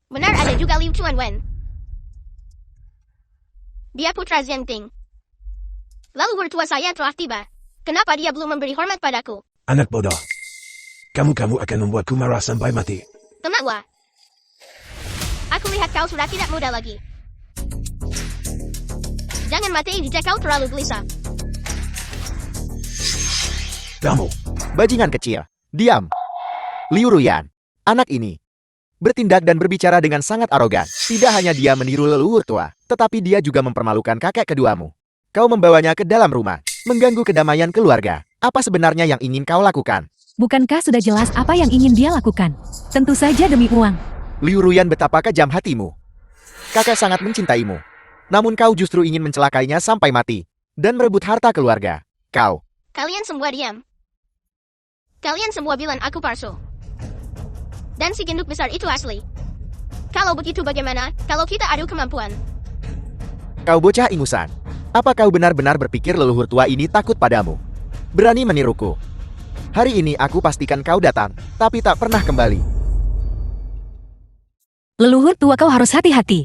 Benar, ada juga Liu Chuanwen. Dia putra Zhengting. Leluhur tua saya telah tiba. Kenapa dia belum memberi hormat padaku? Anak bodoh. Kamu akan membuatku marah sampai mati. Tenanglah. Aku lihat kau sudah tidak muda lagi. Jangan mati jika kau terlalu gelisah. Kamu. Bajingan kecil. Diam. Liu Ruyan. Anak ini bertindak dan berbicara dengan sangat arogan. Tidak hanya dia meniru leluhur tua, tetapi dia juga mempermalukan kakek keduamu. Kau membawanya ke dalam rumah, mengganggu kedamaian keluarga. Apa sebenarnya yang ingin kau lakukan? Bukankah sudah jelas apa yang ingin dia lakukan? Tentu saja demi uang. Liu Ruyan, betapa kejam hatimu. Kakek sangat mencintaimu. Namun kau justru ingin mencelakainya sampai mati. Dan merebut harta keluarga. Kau. Kalian semua diam. Kalian semua bilang aku palsu. Dan si gendut besar itu asli. Kalau begitu bagaimana kalau kita adu kemampuan? Kau bocah ingusan. Apa kau benar-benar berpikir leluhur tua ini takut padamu? Berani meniruku? Hari ini aku pastikan kau datang, tapi tak pernah kembali. Leluhur tua, kau harus hati-hati.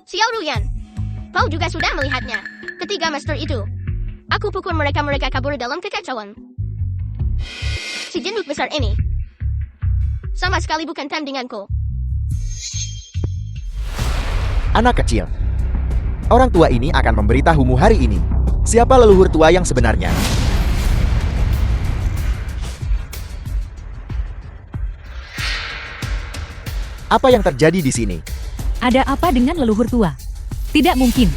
Xiao Ruyan, kau juga sudah melihatnya. Ketiga master itu. Aku pukul mereka kabur dalam kekacauan. Si gendut besar ini sama sekali bukan tandinganku. Anak kecil. Orang tua ini akan memberitahumu hari ini. Siapa leluhur tua yang sebenarnya? Apa yang terjadi di sini? Ada apa dengan leluhur tua? Tidak mungkin.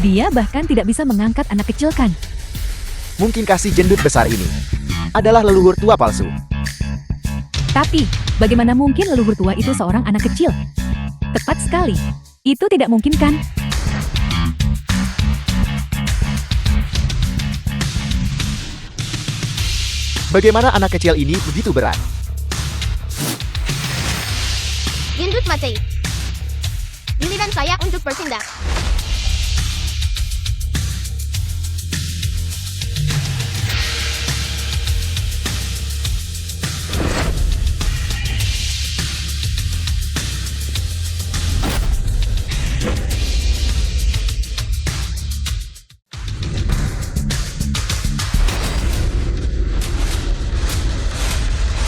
Dia bahkan tidak bisa mengangkat anak kecil kan? Mungkinkah si gendut besar ini adalah leluhur tua palsu? Tapi, bagaimana mungkin leluhur tua itu seorang anak kecil? Tepat sekali. Itu tidak mungkin kan? Bagaimana anak kecil ini begitu berat? Gendut mati. Giliran saya untuk bertindak.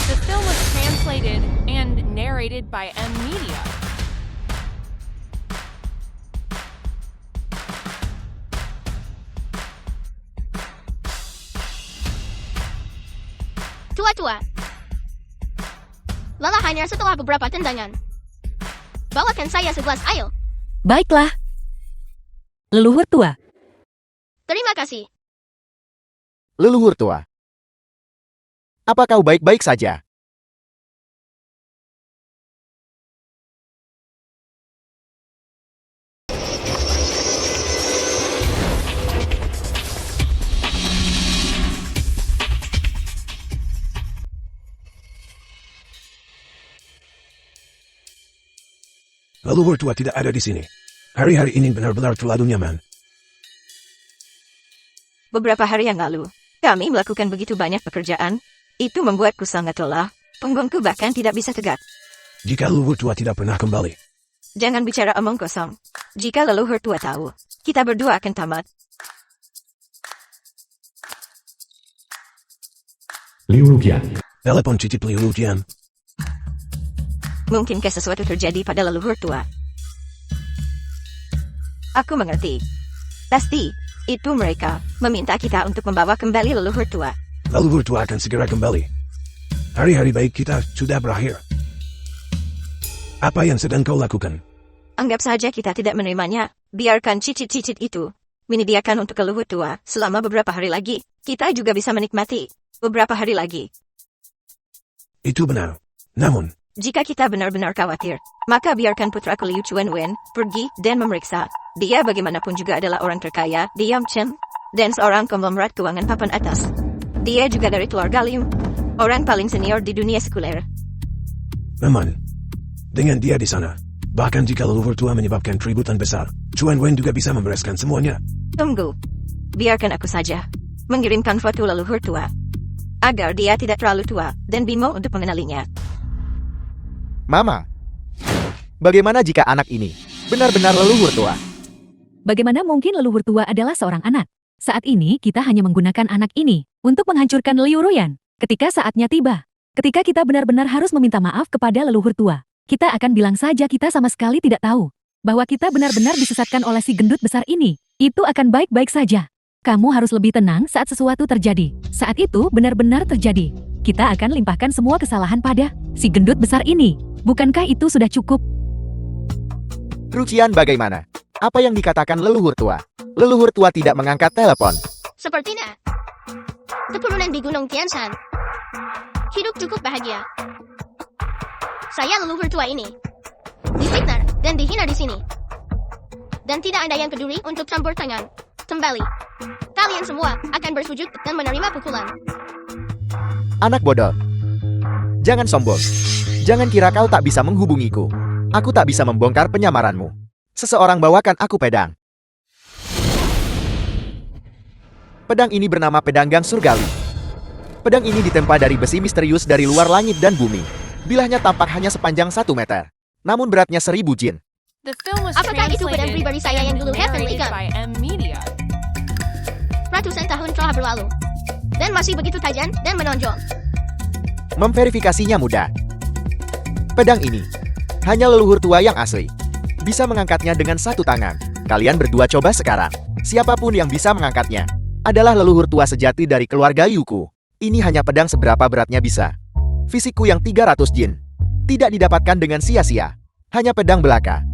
The film was translated and narrated by M Media. Tua-tua. Lelah hanya setelah beberapa tendangan. Bawakan saya segelas air. Baiklah. Leluhur tua. Terima kasih. Leluhur tua. Apa kau baik-baik saja? Leluhur tua tidak ada di sini. Hari-hari ini benar-benar terlalu nyaman. Beberapa hari yang lalu, kami melakukan begitu banyak pekerjaan. Itu membuatku sangat lelah. Punggungku bahkan tidak bisa tegak. Jika leluhur tua tidak pernah kembali, Jangan bicara omong kosong. Jika leluhur tua tahu, kita berdua akan tamat. Liu Ruqian. telepon titip Liu Ruqian. Mungkinkah sesuatu terjadi pada leluhur tua? Aku mengerti. Pasti, itu mereka meminta kita untuk membawa kembali leluhur tua. Leluhur tua akan segera kembali. Hari-hari baik kita sudah berakhir. Apa yang sedang kau lakukan? Anggap saja kita tidak menerimanya. Biarkan cicit-cicit itu menyediakan untuk leluhur tua selama beberapa hari lagi. Kita juga bisa menikmati beberapa hari lagi. Itu benar. Namun, Jika kita benar-benar khawatir, maka biarkan putraku Liu Chuanwen pergi dan memeriksa. Dia bagaimanapun juga adalah orang terkaya di Yangchen dan seorang konglomerat keuangan papan atas. Dia juga dari keluarga Liu, orang paling senior di dunia sekuler. aman. Dengan dia di sana, bahkan jika leluhur tua menyebabkan keributan besar, Chuanwen juga bisa membereskan semuanya. Tunggu. Biarkan aku saja mengirimkan foto leluhur tua, agar dia tidak terlalu tua dan bingung untuk mengenalinya. Mama, bagaimana jika anak ini benar-benar leluhur tua? Bagaimana mungkin leluhur tua adalah seorang anak? Saat ini kita hanya menggunakan anak ini untuk menghancurkan Liu Ruyan. Ketika saatnya tiba, ketika kita benar-benar harus meminta maaf kepada leluhur tua, kita akan bilang saja kita sama sekali tidak tahu bahwa kita benar-benar disesatkan oleh si gendut besar ini. Itu akan baik-baik saja. Kamu harus lebih tenang saat sesuatu terjadi. Saat itu benar-benar terjadi. Kita akan limpahkan semua kesalahan pada si gendut besar ini. Bukankah itu sudah cukup? Ruqian bagaimana? Apa yang dikatakan leluhur tua? Leluhur tua tidak mengangkat telepon. Sepertinya keturunan di Gunung Tianshan hidup cukup bahagia. Saya leluhur tua ini difitnah dan dihina di sini. Dan tidak ada yang peduli untuk campur tangan. Kembali. Kalian semua akan bersujud dan menerima pukulan. Anak bodoh. Jangan sombong. Jangan kira kau tak bisa menghubungiku. Aku tak bisa membongkar penyamaranmu. Seseorang bawakan aku pedang. Pedang ini bernama pedang Gang Surgawi. Pedang ini ditempa dari besi misterius dari luar langit dan bumi. Bilahnya tampak hanya sepanjang 1 meter. Namun beratnya 1000 jin. The film was Apakah itu pedang translated pribadi saya yang and dulu Heavenly narrated Cup? by M Media. Ratusan tahun telah berlalu. Dan masih begitu tajam dan menonjol. Memverifikasinya mudah. Pedang ini hanya leluhur tua yang asli. Bisa mengangkatnya dengan 1 tangan. Kalian berdua coba sekarang. Siapapun yang bisa mengangkatnya adalah leluhur tua sejati dari keluarga Yuku. Ini hanya pedang seberapa beratnya bisa. Fisikku yang 300 jin Tidak didapatkan dengan sia-sia. Hanya pedang belaka.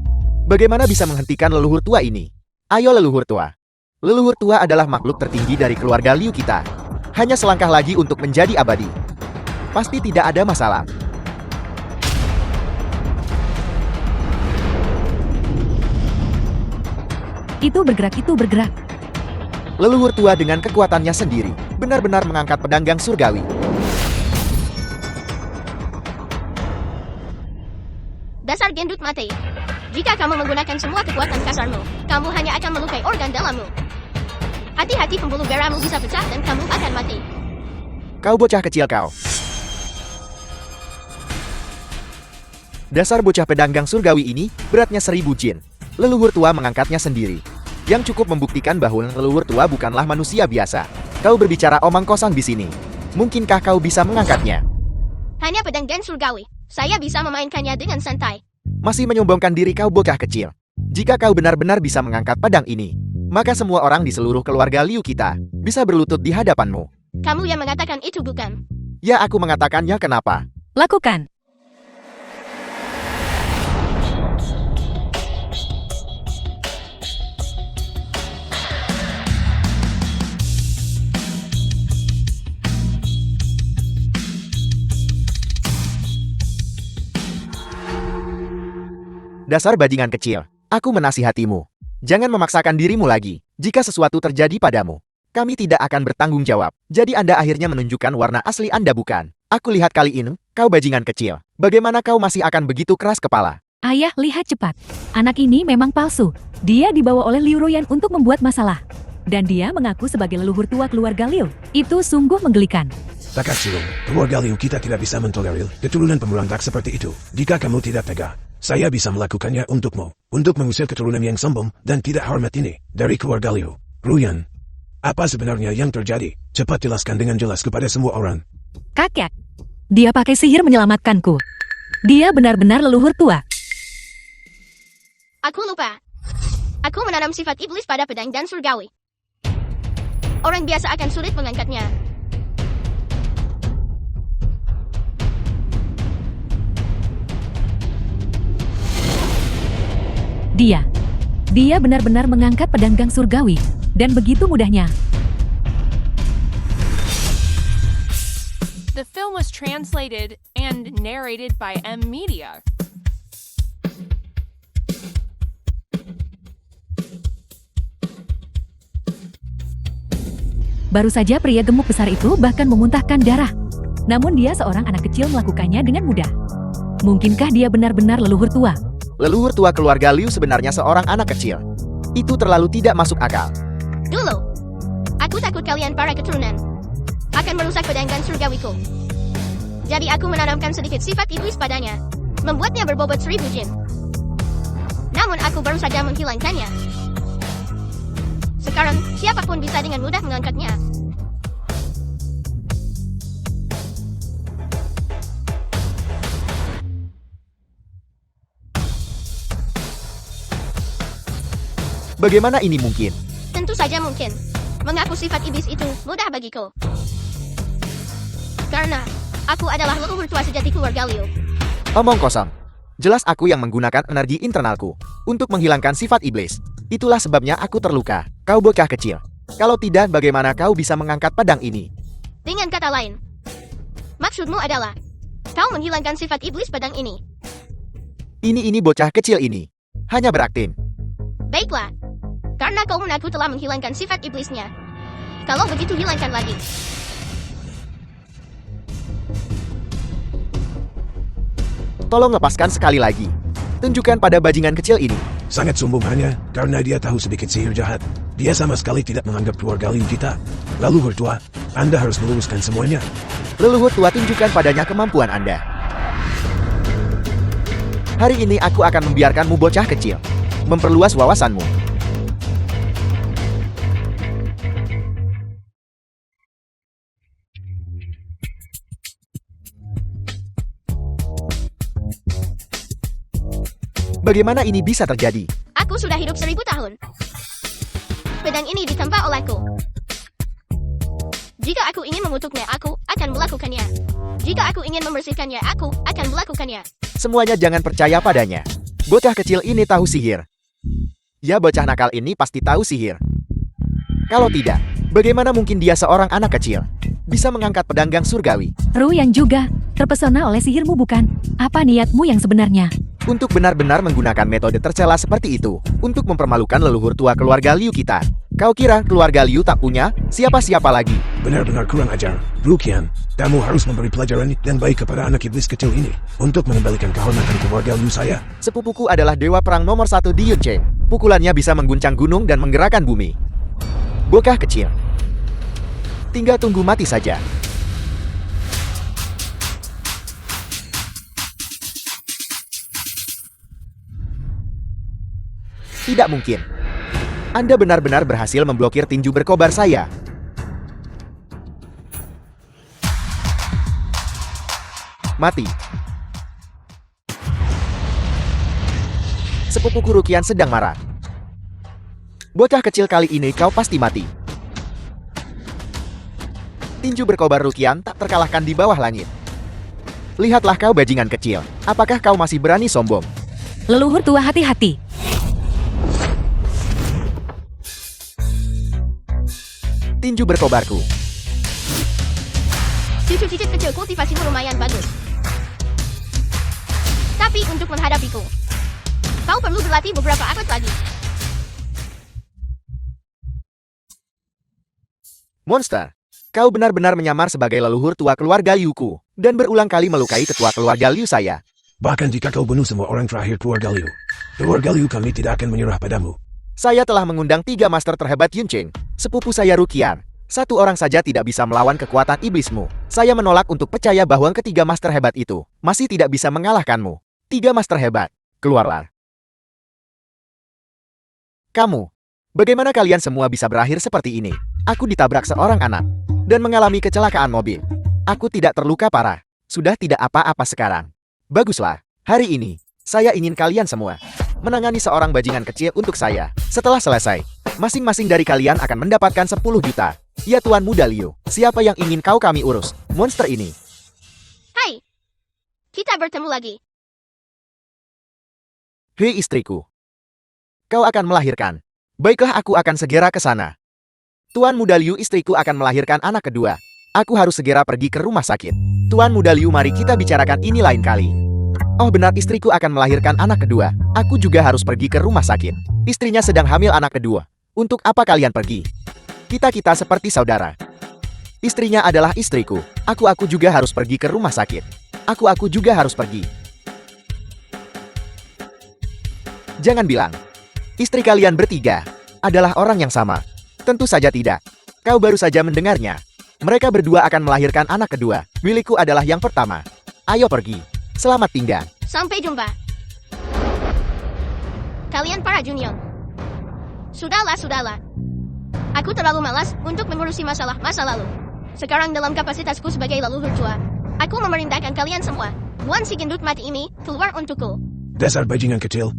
Bagaimana bisa menghentikan leluhur tua ini? Ayo leluhur tua. Leluhur tua adalah makhluk tertinggi dari keluarga Liu kita. Hanya selangkah lagi untuk menjadi abadi. Pasti tidak ada masalah. Itu bergerak. Leluhur tua dengan kekuatannya sendiri, benar-benar mengangkat pedang gang surgawi. Dasar gendut mati. Jika kamu menggunakan semua kekuatan kasarmu, kamu hanya akan melukai organ dalammu. Hati-hati pembuluh darahmu bisa pecah dan kamu akan mati. Kau bocah kecil kau. Dasar bocah pedang gang surgawi ini, beratnya 1000 jin. Leluhur tua mengangkatnya sendiri. Yang cukup membuktikan bahwa leluhur tua bukanlah manusia biasa. Kau berbicara omong kosong di sini. Mungkinkah kau bisa mengangkatnya? Hanya pedang gan surgawi. Saya bisa memainkannya dengan santai. Masih menyombongkan diri kau bocah kecil. Jika kau benar-benar bisa mengangkat pedang ini, maka semua orang di seluruh keluarga Liu kita bisa berlutut di hadapanmu. Kamu yang mengatakan itu bukan? Ya, aku mengatakannya. Kenapa? Lakukan. Dasar bajingan kecil, aku menasihatimu. Jangan memaksakan dirimu lagi. Jika sesuatu terjadi padamu, kami tidak akan bertanggung jawab. Jadi Anda akhirnya menunjukkan warna asli Anda bukan? Aku lihat kali ini, kau bajingan kecil. Bagaimana kau masih akan begitu keras kepala? Ayah, lihat cepat. Anak ini memang palsu. Dia dibawa oleh Liu Ruyan untuk membuat masalah. Dan dia mengaku sebagai leluhur tua keluarga Liu. Itu sungguh menggelikan. Tak Sulung, keluarga Liu kita tidak bisa mentolerir keturunan pemberontak seperti itu. Jika kamu tidak tega, saya bisa melakukannya untukmu. Untuk mengusir keturunan yang sombong dan tidak hormat ini dari keluarga Liu. Ruyan, apa sebenarnya yang terjadi? Cepat jelaskan dengan jelas kepada semua orang. Kakek, dia pakai sihir menyelamatkanku. Dia benar-benar leluhur tua. Aku lupa. Aku menanam sifat iblis pada pedang dan surgawi. Orang biasa akan sulit mengangkatnya. Dia benar-benar mengangkat pedang gang surgawi. Dan begitu mudahnya. The film was translated and narrated by M Media. Baru saja pria gemuk besar itu bahkan memuntahkan darah. Namun dia seorang anak kecil melakukannya dengan mudah. Mungkinkah dia benar-benar leluhur tua? Leluhur tua keluarga Liu sebenarnya seorang anak kecil. Itu terlalu tidak masuk akal. Dulu, aku takut kalian para keturunan akan merusak pedang dan surgawiku. Jadi aku menanamkan sedikit sifat iblis padanya, membuatnya berbobot 1000 jin. Namun aku baru saja menghilangkannya. Sekarang, siapapun bisa dengan mudah mengangkatnya. Bagaimana ini mungkin? Tentu saja mungkin. Mengaku sifat iblis itu mudah bagiku. Karena aku adalah leluhur tua sejati keluarga Liu. Omong kosong. Jelas aku yang menggunakan energi internalku untuk menghilangkan sifat iblis. Itulah sebabnya aku terluka. Kau bocah kecil. Kalau tidak, bagaimana kau bisa mengangkat pedang ini? Dengan kata lain, maksudmu adalah kau menghilangkan sifat iblis pedang ini. Ini bocah kecil ini hanya berakting. Baiklah. Karena kau mengaku telah menghilangkan sifat iblisnya. Kalau begitu hilangkan lagi. Tolong lepaskan sekali lagi. Tunjukkan pada bajingan kecil ini. Sangat sombong hanya karena dia tahu sedikit sihir jahat. Dia sama sekali tidak menganggap keluarga Liu kita. Leluhur tua, Anda harus meluruskan semuanya. Leluhur tua, tunjukkan padanya kemampuan Anda. Hari ini aku akan membiarkanmu bocah kecil memperluas wawasanmu. Bagaimana ini bisa terjadi? Aku sudah hidup 1000 tahun. Pedang ini ditempa olehku. Jika aku ingin mengutuknya, aku akan melakukannya. Jika aku ingin membersihkannya, aku akan melakukannya. Semuanya jangan percaya padanya. Bocah kecil ini tahu sihir. Ya, bocah nakal ini pasti tahu sihir. Kalau tidak, bagaimana mungkin dia seorang anak kecil bisa mengangkat pedanggang surgawi? Ru yang juga terpesona oleh sihirmu bukan? Apa niatmu yang sebenarnya? Untuk benar-benar menggunakan metode tercela seperti itu untuk mempermalukan leluhur tua keluarga Liu kita. Kau kira keluarga Liu tak punya siapa-siapa lagi? Benar-benar kurang ajar. Rukian, kamu harus memberi pelajaran dan baik kepada anak iblis kecil ini untuk mengembalikan kehormatan keluarga Liu saya. Sepupuku adalah dewa perang nomor 1 di Yuncheng. Pukulannya bisa mengguncang gunung dan menggerakkan bumi. Bocah kecil, tinggal tunggu mati saja. Tidak mungkin. Anda benar-benar berhasil memblokir tinju berkobar saya. Mati. Sepupuku Rukian sedang marah. Bocah kecil, kali ini kau pasti mati. Tinju berkobar Rukian tak terkalahkan di bawah langit. Lihatlah kau bajingan kecil. Apakah kau masih berani sombong? Leluhur tua, hati-hati. Tinju berkobarku. Cucu-cicit kecil kultivasimu lumayan bagus. Tapi untuk menghadapiku, kau perlu berlatih beberapa abad lagi. Monster, kau benar-benar menyamar sebagai leluhur tua keluarga Liuku dan berulang kali melukai ketua keluarga Liu saya. Bahkan jika kau bunuh semua orang terakhir keluarga Liu kami tidak akan menyerah padamu. Saya telah mengundang 3 master terhebat Yuncheng. Sepupu saya Rukian. 1 orang saja tidak bisa melawan kekuatan iblismu. Saya menolak untuk percaya bahwa ketiga master hebat itu masih tidak bisa mengalahkanmu. 3 master hebat, keluarlah. Kamu, bagaimana kalian semua bisa berakhir seperti ini? Aku ditabrak seorang anak dan mengalami kecelakaan mobil. Aku tidak terluka parah. Sudah tidak apa-apa sekarang. Baguslah, hari ini saya ingin kalian semua menangani seorang bajingan kecil untuk saya. Setelah selesai, masing-masing dari kalian akan mendapatkan 10 juta. Ya Tuan Muda Liu, siapa yang ingin kami urus? Monster ini. Hai, kita bertemu lagi. Hei istriku, kau akan melahirkan. Baiklah, aku akan segera ke sana. Tuan Muda Liu, istriku akan melahirkan anak kedua. Aku harus segera pergi ke rumah sakit. Tuan Muda Liu, mari kita bicarakan ini lain kali. Oh benar, istriku akan melahirkan anak kedua. Aku juga harus pergi ke rumah sakit. Istrinya sedang hamil anak kedua. Untuk apa kalian pergi? Kita seperti saudara. Istrinya adalah istriku. Aku juga harus pergi ke rumah sakit. Aku juga harus pergi. Jangan bilang istri kalian bertiga adalah orang yang sama. Tentu saja tidak. Kau baru saja mendengarnya. Mereka berdua akan melahirkan anak kedua. Milikku adalah yang pertama. Ayo pergi. Selamat tinggal. Sampai jumpa. Kalian para junior. Sudahlah. Aku terlalu malas untuk mengurusi masalah masa lalu. Sekarang dalam kapasitasku sebagai leluhur tua, aku memerintahkan kalian semua. Buan si gendut mati ini keluar untukku. Dasar bajingan kecil.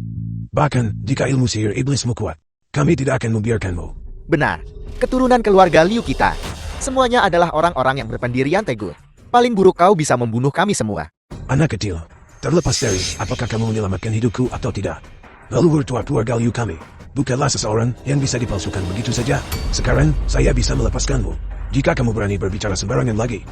Bahkan jika ilmu sihir iblismu kuat, kami tidak akan membiarkanmu. Benar. Keturunan keluarga Liu kita. Semuanya adalah orang-orang yang berpendirian teguh. Paling buruk kau bisa membunuh kami semua. Anak kecil, terlepas dari apakah kamu menyelamatkan hidupku atau tidak, leluhur tua keluarga Liu kami bukanlah seseorang yang bisa dipalsukan begitu saja. Sekarang, saya bisa melepaskanmu. Jika kamu berani berbicara sembarangan lagi,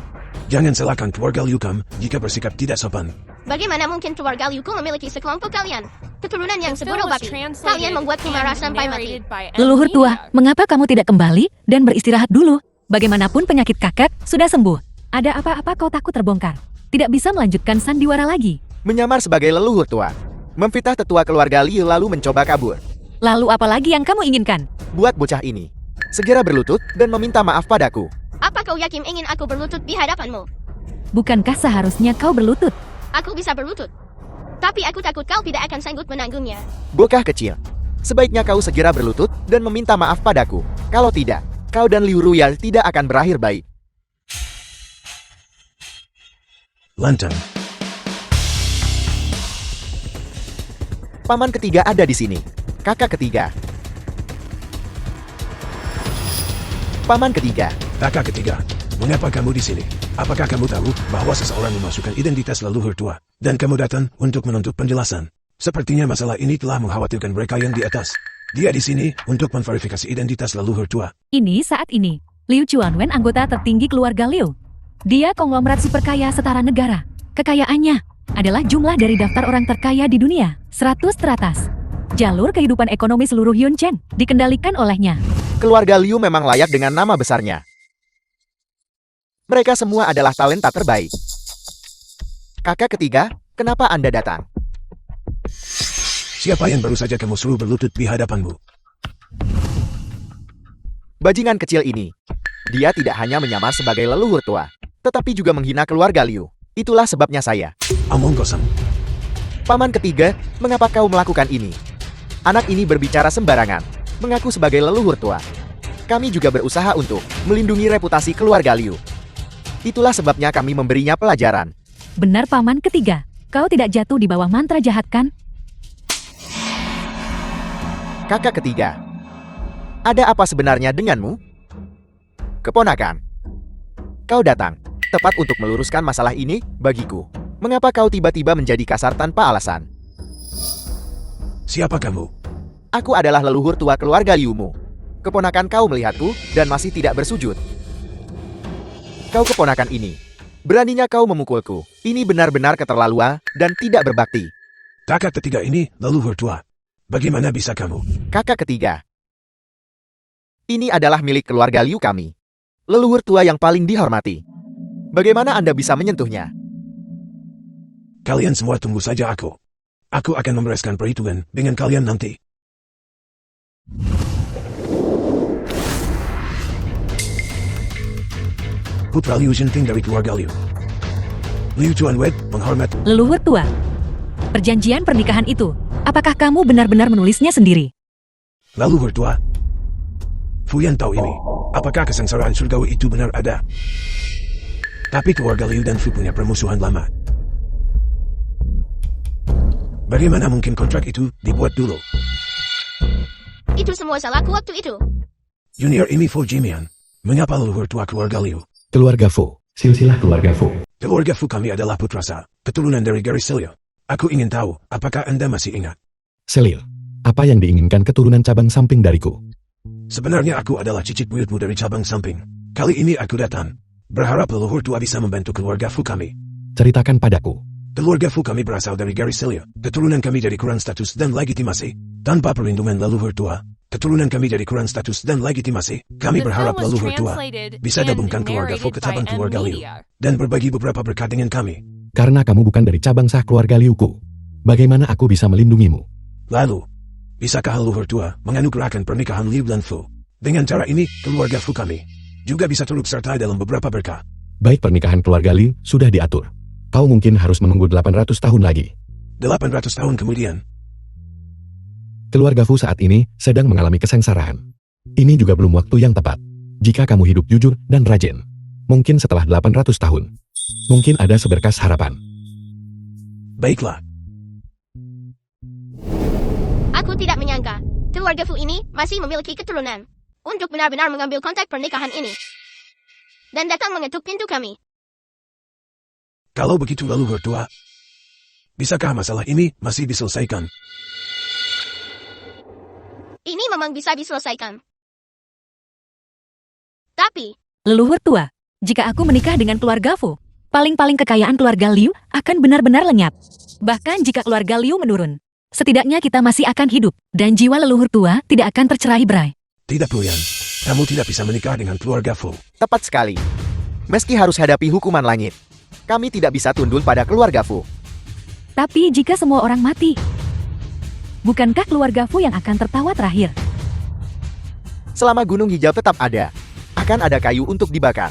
jangan salahkan keluarga Liu Kam jika bersikap tidak sopan. Bagaimana mungkin keluarga Liuku memiliki sekelompok kalian? Keturunan yang The sebodoh film was babi. translated Kalian membuatku marah and sampai mati. narrated by Leluhur tua, Media. mengapa kamu tidak kembali dan beristirahat dulu? Bagaimanapun penyakit kakak sudah sembuh. Ada apa-apa kau takut terbongkar? Tidak bisa melanjutkan sandiwara lagi. Menyamar sebagai leluhur tua. Memfitnah tetua keluarga Liu lalu mencoba kabur. Lalu apa lagi yang kamu inginkan? Buat bocah ini segera berlutut dan meminta maaf padaku. Apa kau yakin ingin aku berlutut di hadapanmu? Bukankah seharusnya kau berlutut? Aku bisa berlutut. Tapi aku takut kau tidak akan sanggup menanggungnya. Bocah kecil, sebaiknya kau segera berlutut dan meminta maaf padaku. Kalau tidak, kau dan Liu Ruya tidak akan berakhir baik. Lantang. Paman ketiga ada di sini. Kakak ketiga. Paman ketiga. Kakak ketiga, mengapa kamu di sini? Apakah kamu tahu bahwa seseorang memasukkan identitas leluhur tua Dan kamu datang untuk menuntut penjelasan. Sepertinya masalah ini telah mengkhawatirkan mereka yang di atas. Dia di sini untuk memverifikasi identitas leluhur tua. Ini saat ini, Liu Chuanwen anggota tertinggi keluarga Liu. Dia konglomerat super kaya setara negara. Kekayaannya adalah jumlah dari daftar orang terkaya di dunia, 100 teratas. Jalur kehidupan ekonomi seluruh Yunchen dikendalikan olehnya. Keluarga Liu memang layak dengan nama besarnya. Mereka semua adalah talenta terbaik. Kakak ketiga, kenapa Anda datang? Siapa yang baru saja kamu suruh berlutut di hadapanmu? Bajingan kecil ini. Dia tidak hanya menyamar sebagai leluhur tua, tetapi juga menghina keluarga Liu. Itulah sebabnya saya. Omong kosong. Paman ketiga, mengapa kau melakukan ini? Anak ini berbicara sembarangan, mengaku sebagai leluhur tua. Kami juga berusaha untuk melindungi reputasi keluarga Liu. Itulah sebabnya kami memberinya pelajaran. Benar paman ketiga, kau tidak jatuh di bawah mantra jahat kan? Kakak ketiga, ada apa sebenarnya denganmu? Keponakan, kau datang tepat untuk meluruskan masalah ini bagiku. Mengapa kau tiba-tiba menjadi kasar tanpa alasan? Siapa kamu? Aku adalah leluhur tua keluarga Liumu. Keponakan kau melihatku dan masih tidak bersujud. Kau keponakan ini. Beraninya kau memukulku. Ini benar-benar keterlaluan dan tidak berbakti. Kakak ketiga ini leluhur tua. Bagaimana bisa kamu? Kakak ketiga, ini adalah milik keluarga Liu kami. Leluhur tua yang paling dihormati. Bagaimana Anda bisa menyentuhnya? Kalian semua tunggu saja aku. Aku akan membereskan perhitungan dengan kalian nanti. Putra Liu Zhenting dari keluarga Liu. Liu Chuanwen menghormat. Leluhur tua, perjanjian pernikahan itu, apakah kamu benar-benar menulisnya sendiri? Leluhur tua. Fuyan tahu ini. Apakah kesengsaraan surgawi itu benar ada? Tapi keluarga Liu dan Fu punya permusuhan lama. Bagaimana mungkin kontrak itu dibuat dulu? Itu semua salahku waktu itu. Junior Imi Fu Jimian. Mengapa leluhur tua keluarga Liu? Keluarga Fu. Silsilah keluarga Fu. Keluarga Fu kami adalah putrasa, keturunan dari Gary Silio. Aku ingin tahu, apakah Anda masih ingat? Selil. Apa yang diinginkan keturunan cabang samping dariku? Sebenarnya aku adalah cicit buyutmu dari cabang samping. Kali ini aku datang, berharap leluhur tua bisa membantu keluarga Fu kami. Ceritakan padaku. Keluarga Fu kami berasal dari Gary Silio. Keturunan kami jadi kurang status dan legitimasi. Tanpa perlindungan leluhur tua, keturunan kami jadi kurang status dan legitimasi. Kami The berharap film was leluhur tua translated bisa and gabungkan keluarga Fu ke narrated by cabang keluarga Liu M-Media. dan berbagi beberapa berkat dengan kami. Karena kamu bukan dari cabang sah keluarga Liuku. Bagaimana aku bisa melindungimu? Lalu, bisakah leluhur tua menganugerahkan pernikahan Liu dan Fu? Dengan cara ini, keluarga Fu kami juga bisa turut serta dalam beberapa berkah. Baik, pernikahan keluarga Liu sudah diatur. Kau mungkin harus menunggu 800 tahun lagi. 800 tahun kemudian, Keluarga Fu saat ini sedang mengalami kesengsaraan. Ini juga belum waktu yang tepat. Jika kamu hidup jujur dan rajin, mungkin setelah 800 tahun, mungkin ada seberkas harapan. baiklah. Aku tidak menyangka, keluarga Fu ini masih memiliki keturunan untuk benar-benar mengambil kontak pernikahan ini. Dan datang mengetuk pintu kami. Kalau begitu leluhur tua, bisakah masalah ini masih diselesaikan? Ini memang bisa diselesaikan. Tapi, Leluhur tua, jika aku menikah dengan keluarga Fu, paling-paling kekayaan keluarga Liu akan benar-benar lenyap. Bahkan jika keluarga Liu menurun, setidaknya kita masih akan hidup, dan jiwa leluhur tua tidak akan tercerai berai. Tidak, Puyan. Kamu tidak bisa menikah dengan keluarga Fu. Tepat sekali. Meski harus hadapi hukuman langit, kami tidak bisa tunduk pada keluarga Fu. Tapi jika semua orang mati, bukankah keluarga Fu yang akan tertawa terakhir? Selama gunung hijau tetap ada, akan ada kayu untuk dibakar.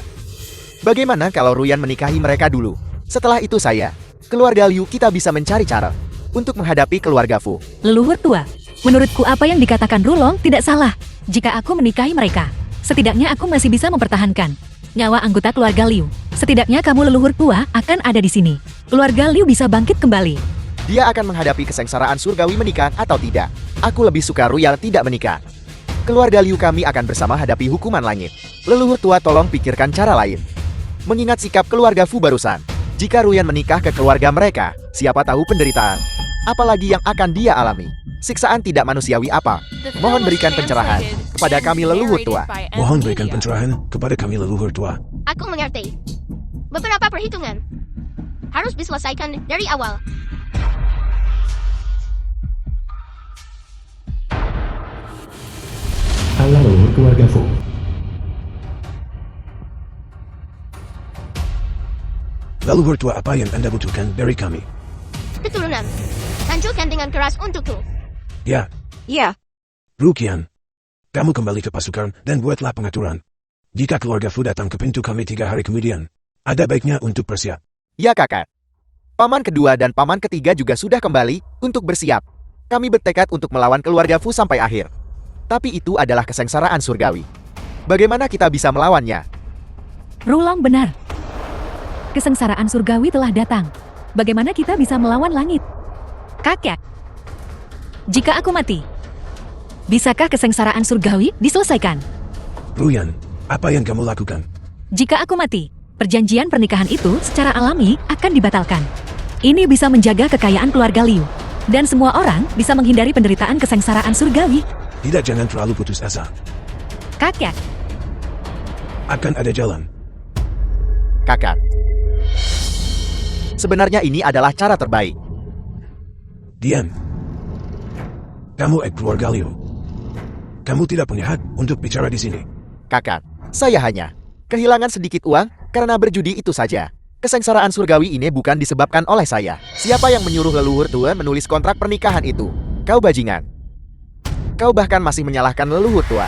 Bagaimana kalau Ruyan menikahi mereka dulu? Setelah itu saya, keluarga Liu kita bisa mencari cara untuk menghadapi keluarga Fu. Leluhur tua, menurutku apa yang dikatakan Rulong tidak salah. Jika aku menikahi mereka, setidaknya aku masih bisa mempertahankan nyawa anggota keluarga Liu. Setidaknya kamu leluhur tua akan ada di sini. Keluarga Liu bisa bangkit kembali. Dia akan menghadapi kesengsaraan surgawi menikah atau tidak. Aku lebih suka Royal tidak menikah. Keluarga Liu kami akan bersama hadapi hukuman langit. Leluhur tua tolong pikirkan cara lain. Mengingat sikap keluarga Fu barusan, Jika Ruyan menikah ke keluarga mereka, siapa tahu penderitaan. Apalagi yang akan dia alami. Siksaan tidak manusiawi apa. The film Mohon was berikan pencerahan translated kepada and kami leluhur narrated tua. by M. Mohon berikan Media. pencerahan kepada kami leluhur tua. Aku mengerti. Beberapa perhitungan harus diselesaikan dari awal. Allah leluhur keluarga Fu. Leluhur tua apa yang Anda butuhkan dari kami? Keturunan. Hancurkan dengan keras untukku. Ya, Ya, Rukian. Kamu kembali ke pasukan dan buatlah pengaturan. Jika keluarga Fu datang ke pintu kami 3 hari kemudian, ada baiknya untuk bersiap. Ya kakak. Paman kedua dan paman ketiga juga sudah kembali untuk bersiap. Kami bertekad untuk melawan keluarga Fu sampai akhir. Tapi itu adalah kesengsaraan surgawi. Bagaimana kita bisa melawannya? Rulang benar. Kesengsaraan surgawi telah datang. Bagaimana kita bisa melawan langit? Kakek, jika aku mati, bisakah kesengsaraan surgawi diselesaikan? Ruyan, apa yang kamu lakukan? Jika aku mati, perjanjian pernikahan itu secara alami akan dibatalkan. Ini bisa menjaga kekayaan keluarga Liu. Dan semua orang bisa menghindari penderitaan kesengsaraan surgawi. Tidak, jangan terlalu putus asa. Kakek, Akan ada jalan. Kakak. Sebenarnya ini adalah cara terbaik. Diam. Kamu keluarga Liu. Kamu tidak punya hak untuk bicara di sini. Kakak, saya hanya kehilangan sedikit uang karena berjudi itu saja. Kesengsaraan surgawi ini bukan disebabkan oleh saya. Siapa yang menyuruh leluhur tua menulis kontrak pernikahan itu? Kau bajingan. Kau bahkan masih menyalahkan leluhur tua.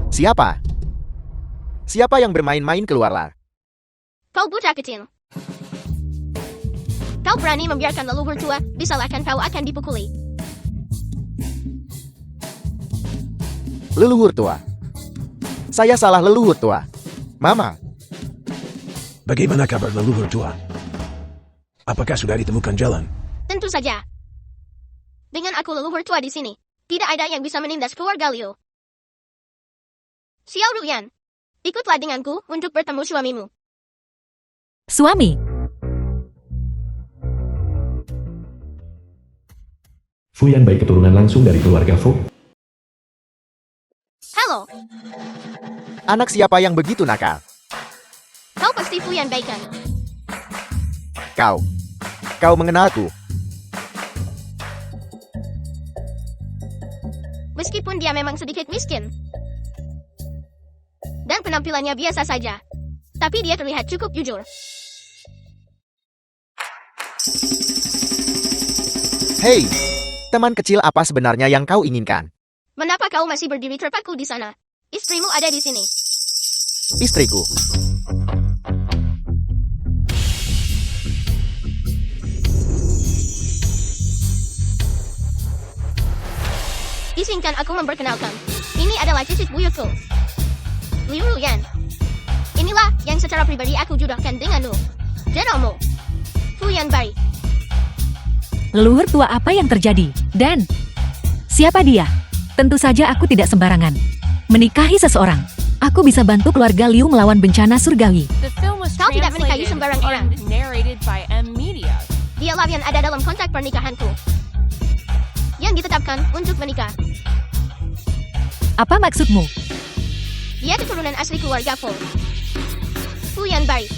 Siapa? Siapa yang bermain-main keluarlah? Kau buta kecil. Kau berani membiarkan leluhur tua disalahkan, kau akan dipukuli. Leluhur tua. Saya salah leluhur tua. Mama, Bagaimana kabar leluhur tua? Apakah sudah ditemukan jalan? Tentu saja. Dengan aku leluhur tua di sini, tidak ada yang bisa menindas keluarga Liu. Xiao Ruyan, ikutlah denganku untuk bertemu suamimu. suami. Fu Yan baik keturunan langsung dari keluarga Fu. Halo, anak siapa yang begitu nakal? kau pasti Fu Yan Baikan. Kau mengenalku. Meskipun dia memang sedikit miskin. Dan penampilannya biasa saja. Tapi dia terlihat cukup jujur. Hei, teman kecil apa sebenarnya yang kau inginkan? Mengapa kau masih berdiri terpaku di sana? Istrimu ada di sini. Istriku. Izinkan aku memperkenalkan. Ini adalah cicit buyutku. Liu Ruyan. Inilah yang secara pribadi aku jodohkan denganmu. Generalmu. Fu Yan Bai. Leluhur tua, apa yang terjadi? Dan siapa dia? Tentu saja aku tidak sembarangan menikahi seseorang. Aku bisa bantu keluarga Liu melawan bencana surgawi. The film was Kau tidak menikahi translated sembarang orang. and narrated by M. Media. Dialah yang ada dalam kontrak pernikahanku. Yang ditetapkan untuk menikah. Apa maksudmu? Dia keturunan asli keluarga Fu. Fu Yan Bai.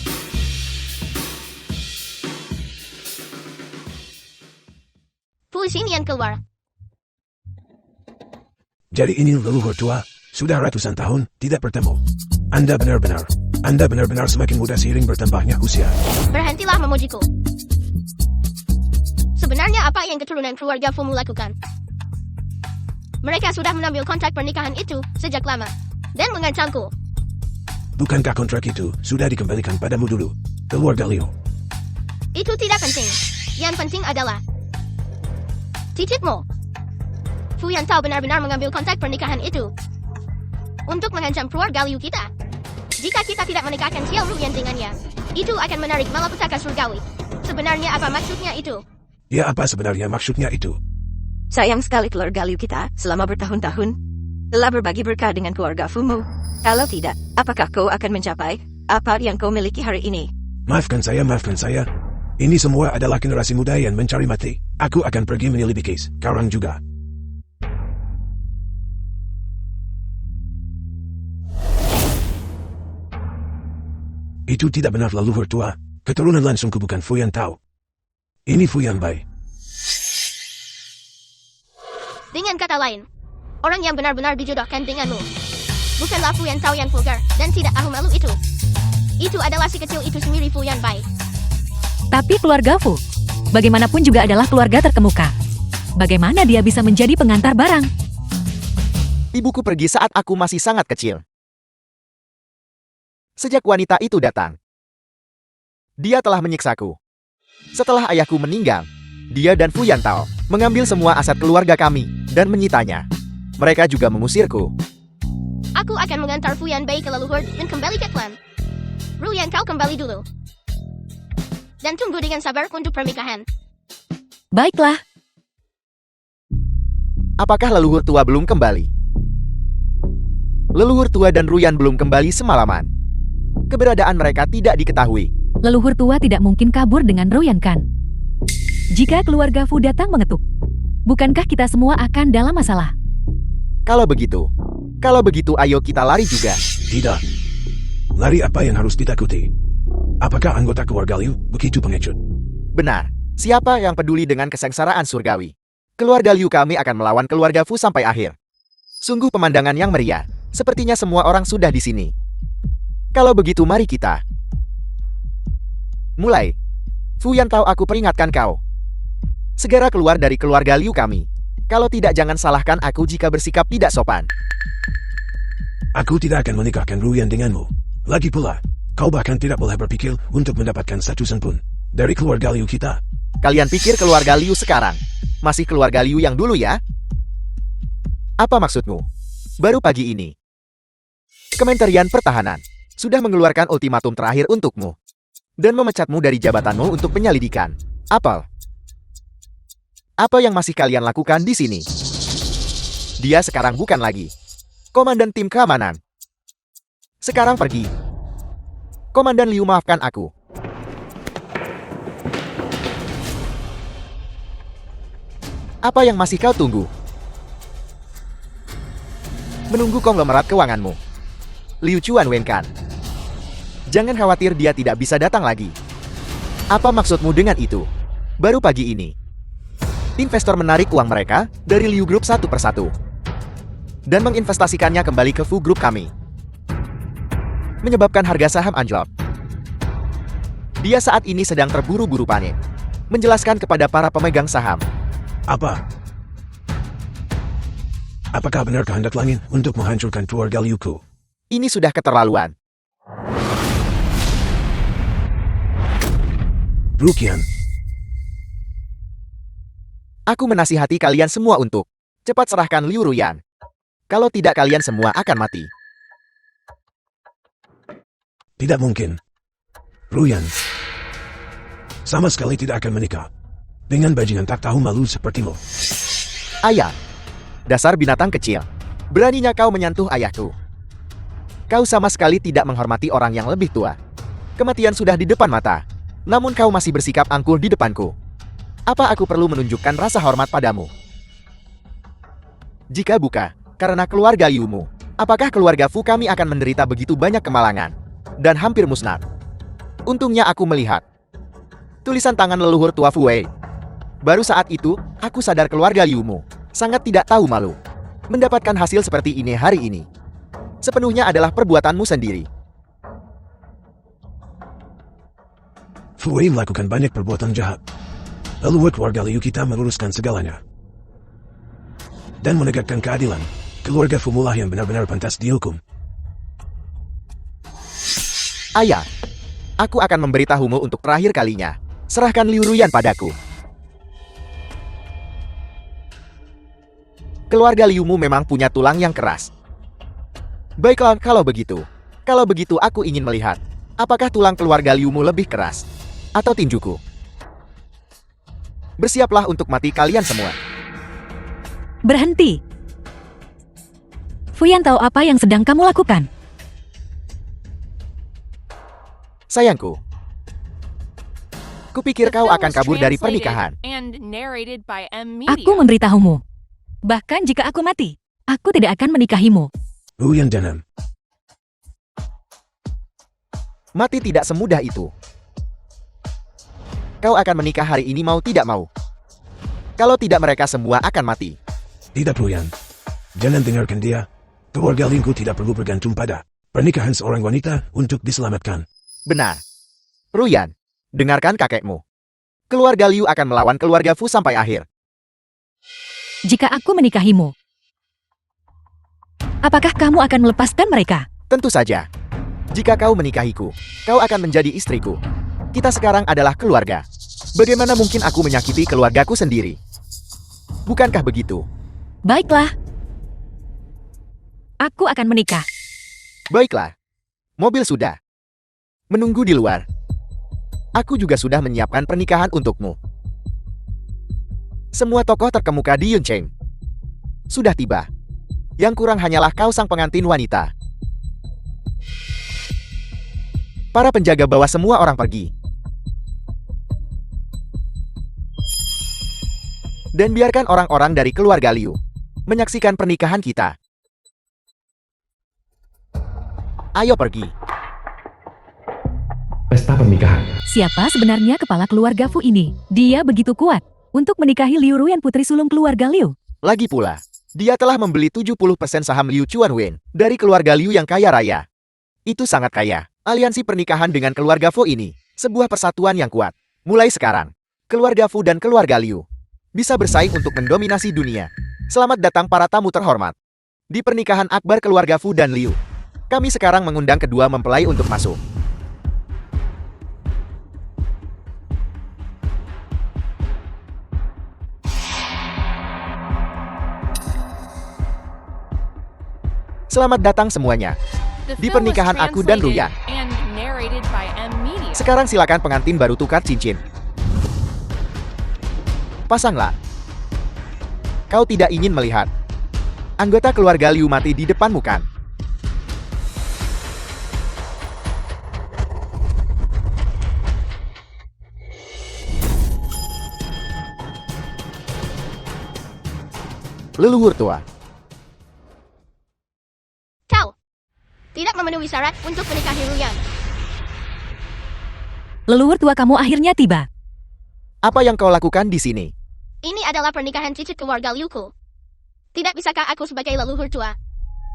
Fu Xin yang keluar. Jadi ini leluhur tua, sudah ratusan tahun tidak bertemu. Anda benar-benar semakin muda seiring bertambahnya usia. Berhentilah memujiku. Sebenarnya apa yang keturunan keluarga Fu lakukan? Mereka sudah mengambil kontrak pernikahan itu sejak lama. Dan mengancamku. Bukankah kontrak itu sudah dikembalikan padamu dulu, keluarga Liu? Itu tidak penting. Yang penting adalah cicitmu. Fu Yan tahu benar-benar mengambil kontrak pernikahan itu untuk mengancam keluarga Liu kita. Jika kita tidak menikahkan Xiao Ruyan dengannya, itu akan menarik malapetaka surgawi. Sebenarnya apa maksudnya itu? Ya, apa sebenarnya maksudnya itu? Sayang sekali keluarga Liu kita selama bertahun-tahun telah berbagi berkah dengan keluarga Fumu. Kalau tidak, apakah kau akan mencapai apa yang kau miliki hari ini. Maafkan saya. Ini semua adalah generasi muda yang mencari mati. Aku akan pergi menyelidiki sekarang juga. Itu tidak benar leluhur tua. Keturunan langsungku bukan Fuyan Tao. Ini Fuyan Bai. Dengan kata lain, orang yang benar-benar dijodohkan denganmu bukanlah Fuyan Tao yang vulgar dan tidak ahu malu itu. Itu adalah si kecil itu sendiri Fuyan Bai. Tapi keluarga Fu, bagaimanapun juga adalah keluarga terkemuka. Bagaimana dia bisa menjadi pengantar barang? Ibuku pergi saat aku masih sangat kecil. Sejak wanita itu datang, dia telah menyiksaku. Setelah ayahku meninggal, dia dan Fuyan Tao mengambil semua aset keluarga kami dan menyitanya. Mereka juga mengusirku. Aku akan mengantar Fuyan Bai ke leluhur dan kembali ke klan. Ruyan, kau kembali dulu. Dan tunggu dengan sabar untuk pernikahan. Baiklah, Apakah leluhur tua belum kembali? Leluhur tua dan Ruyan belum kembali semalaman. Keberadaan mereka tidak diketahui. leluhur tua tidak mungkin kabur dengan Ruyan kan? Jika keluarga Fu datang mengetuk, bukankah kita semua akan dalam masalah? Kalau begitu ayo kita lari juga. Tidak. Lari apa yang harus ditakuti? Apakah anggota keluarga Liu begitu pengecut? Benar, siapa yang peduli dengan kesengsaraan surgawi? Keluarga Liu kami akan melawan keluarga Fu sampai akhir. Sungguh pemandangan yang meriah. Sepertinya semua orang sudah di sini. Kalau begitu mari kita mulai. Fuyan tahu aku peringatkan kau. Segera keluar dari keluarga Liu kami. Kalau tidak jangan salahkan aku jika bersikap tidak sopan. Aku tidak akan menikahkan Ruyan denganmu. Lagi pula, kau bahkan tidak boleh berpikir untuk mendapatkan satu sen pun dari keluarga Liu kita. Kalian pikir keluarga Liu sekarang masih keluarga Liu yang dulu ya? Apa maksudmu? Baru pagi ini, Kementerian Pertahanan sudah mengeluarkan ultimatum terakhir untukmu dan memecatmu dari jabatanmu untuk penyelidikan. Apa yang masih kalian lakukan di sini? Dia sekarang bukan lagi komandan tim keamanan. Sekarang pergi. Komandan Liu, maafkan aku. Apa yang masih kau tunggu? Menunggu konglomerat keuanganmu, Liu Chuan Wenkan. Jangan khawatir, dia tidak bisa datang lagi. Apa maksudmu dengan itu? Baru pagi ini, investor menarik uang mereka dari Liu Group satu persatu dan menginvestasikannya kembali ke Fu Group kami, menyebabkan harga saham anjlok. Dia saat ini sedang terburu-buru panik, menjelaskan kepada para pemegang saham. Apakah benar kehendak langit untuk menghancurkan keluarga Liuku? Ini sudah keterlaluan. Rukian, Aku menasihati kalian semua untuk cepat serahkan Liu Ruyan. Kalau tidak kalian semua akan mati. tidak mungkin. Ruyan sama sekali tidak akan menikah dengan bajingan tak tahu malu sepertimu. Ayah, dasar binatang kecil. Beraninya kau menyentuh ayahku. Kau sama sekali tidak menghormati orang yang lebih tua. Kematian sudah di depan mata, namun kau masih bersikap angkuh di depanku. Apa aku perlu menunjukkan rasa hormat padamu? Jika bukan karena keluarga Liumu, apakah keluarga Fu kami akan menderita begitu banyak kemalangan dan hampir musnah? Untungnya aku melihat tulisan tangan leluhur tua Fu Wei. Baru saat itu, aku sadar keluarga Liumu sangat tidak tahu malu. Mendapatkan hasil seperti ini hari ini sepenuhnya adalah perbuatanmu sendiri. Fu Wei melakukan banyak perbuatan jahat. Leluhur keluarga Liu kita meluruskan segalanya dan menegakkan keadilan. Keluarga Fu mulah yang benar-benar pantas dihukum. Ayah, aku akan memberitahumu untuk terakhir kalinya. Serahkan Liu Ruyan padaku. Keluarga Liumu memang punya tulang yang keras. Baiklah, kalau begitu aku ingin melihat apakah tulang keluarga Liumu lebih keras atau tinjuku. Bersiaplah untuk mati kalian semua. Berhenti. Fuyan tahu apa yang sedang kamu lakukan. Sayangku, kupikir The kau film akan was kabur dari translated pernikahan. and narrated by M Media. Aku memberitahumu. Bahkan jika aku mati, aku tidak akan menikahimu. Ruyan Denham. Mati tidak semudah itu. Kau akan menikah hari ini mau tidak mau. Kalau tidak mereka semua akan mati. Tidak Ruyan. Jangan dengarkan dia. Keluarga Liuku tidak perlu bergantung pada pernikahan seorang wanita untuk diselamatkan. Benar. Ruyan, dengarkan kakekmu. Keluarga Liu akan melawan keluarga Fu sampai akhir. Jika aku menikahimu, apakah kamu akan melepaskan mereka? Tentu saja. Jika kau menikahiku, kau akan menjadi istriku. Kita sekarang adalah keluarga. Bagaimana mungkin aku menyakiti keluargaku sendiri? Bukankah begitu? Baiklah. Aku akan menikah. Baiklah. Mobil sudah menunggu di luar. Aku juga sudah menyiapkan pernikahan untukmu. Semua tokoh terkemuka di Yuncheng sudah tiba. Yang kurang hanyalah kau sang pengantin wanita. Para penjaga bawa semua orang pergi. Dan biarkan orang-orang dari keluarga Liu menyaksikan pernikahan kita. Ayo pergi. Pesta pernikahan. Siapa sebenarnya kepala keluarga Fu ini? Dia begitu kuat untuk menikahi Liu Ruyan, putri sulung keluarga Liu. Lagi pula, dia telah membeli 70% saham Liu Chuanwen dari keluarga Liu yang kaya raya. Itu sangat kaya. Aliansi pernikahan dengan keluarga Fu ini sebuah persatuan yang kuat. Mulai sekarang, keluarga Fu dan keluarga Liu bisa bersaing untuk mendominasi dunia. Selamat datang para tamu terhormat. Di pernikahan akbar keluarga Fu dan Liu, kami sekarang mengundang kedua mempelai untuk masuk. Selamat datang semuanya. The Di film was pernikahan aku dan translated Ruyan. and narrated by M Media. Sekarang silakan pengantin baru tukar cincin. Pasanglah. Kau tidak ingin melihat anggota keluarga Liu mati di depanmu kan? Leluhur tua. Kau tidak memenuhi syarat untuk menikahi Ruyan. Leluhur tua kamu akhirnya tiba. Apa yang kau lakukan di sini? Ini adalah pernikahan cicit keluarga Liuku. Tidak bisakah aku sebagai leluhur tua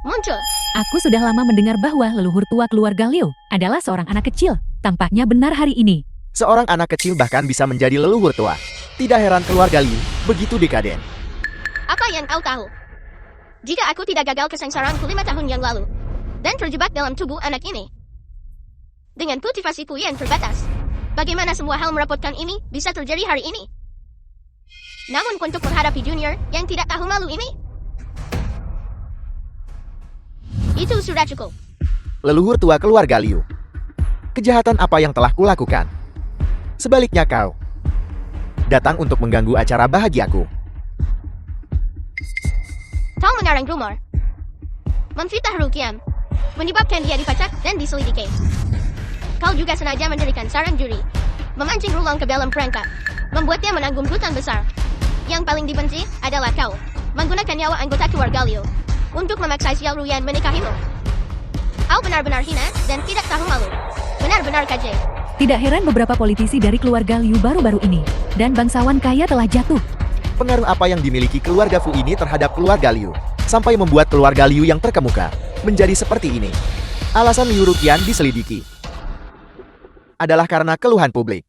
muncul? Aku sudah lama mendengar bahwa leluhur tua keluarga Liu adalah seorang anak kecil. Tampaknya benar hari ini. Seorang anak kecil bahkan bisa menjadi leluhur tua. Tidak heran keluarga Liu begitu dekaden. Apa yang kau tahu? Jika aku tidak gagal kesengsaraanku 5 tahun yang lalu, dan terjebak dalam tubuh anak ini, dengan kultivasiku yang terbatas, bagaimana semua hal merepotkan ini bisa terjadi hari ini? Namun untuk menghadapi junior yang tidak tahu malu ini, itu sudah cukup. Leluhur tua keluarga Liu. Kejahatan apa yang telah kulakukan? Sebaliknya kau datang untuk mengganggu acara bahagiaku. Kau mengarang rumor, memfitnah Rukiam, menyebabkan dia dipecat dan diselidiki. Kau juga sengaja mendirikan sarang juri, memancing Rulang ke dalam perangkap, membuatnya menanggung hutang besar. Yang paling dibenci adalah kau, menggunakan nyawa anggota keluarga Liu untuk memaksa Xiao Ruyan menikahimu. Kau benar-benar hina dan tidak tahu malu. Benar-benar keji. Tidak heran beberapa politisi dari keluarga Liu baru-baru ini dan bangsawan kaya telah jatuh. Pengaruh apa yang dimiliki keluarga Fu ini terhadap keluarga Liu sampai membuat keluarga Liu yang terkemuka menjadi seperti ini? Alasan Liu Ruqian diselidiki adalah karena keluhan publik.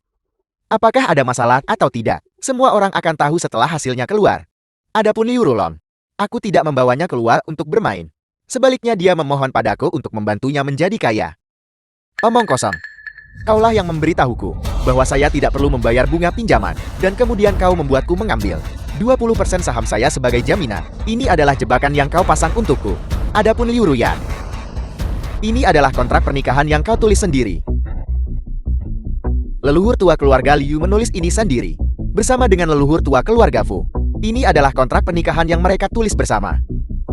Apakah ada masalah atau tidak? Semua orang akan tahu setelah hasilnya keluar. Adapun Liu Rulon, aku tidak membawanya keluar untuk bermain. Sebaliknya dia memohon padaku untuk membantunya menjadi kaya. Omong kosong. Kaulah yang memberitahuku bahwa saya tidak perlu membayar bunga pinjaman, dan kemudian kau membuatku mengambil 20% saham saya sebagai jaminan. Ini adalah jebakan yang kau pasang untukku. Adapun Liu Ruyan, ini adalah kontrak pernikahan yang kau tulis sendiri. Leluhur tua keluarga Liu menulis ini sendiri, bersama dengan leluhur tua keluarga Fu. Ini adalah kontrak pernikahan yang mereka tulis bersama.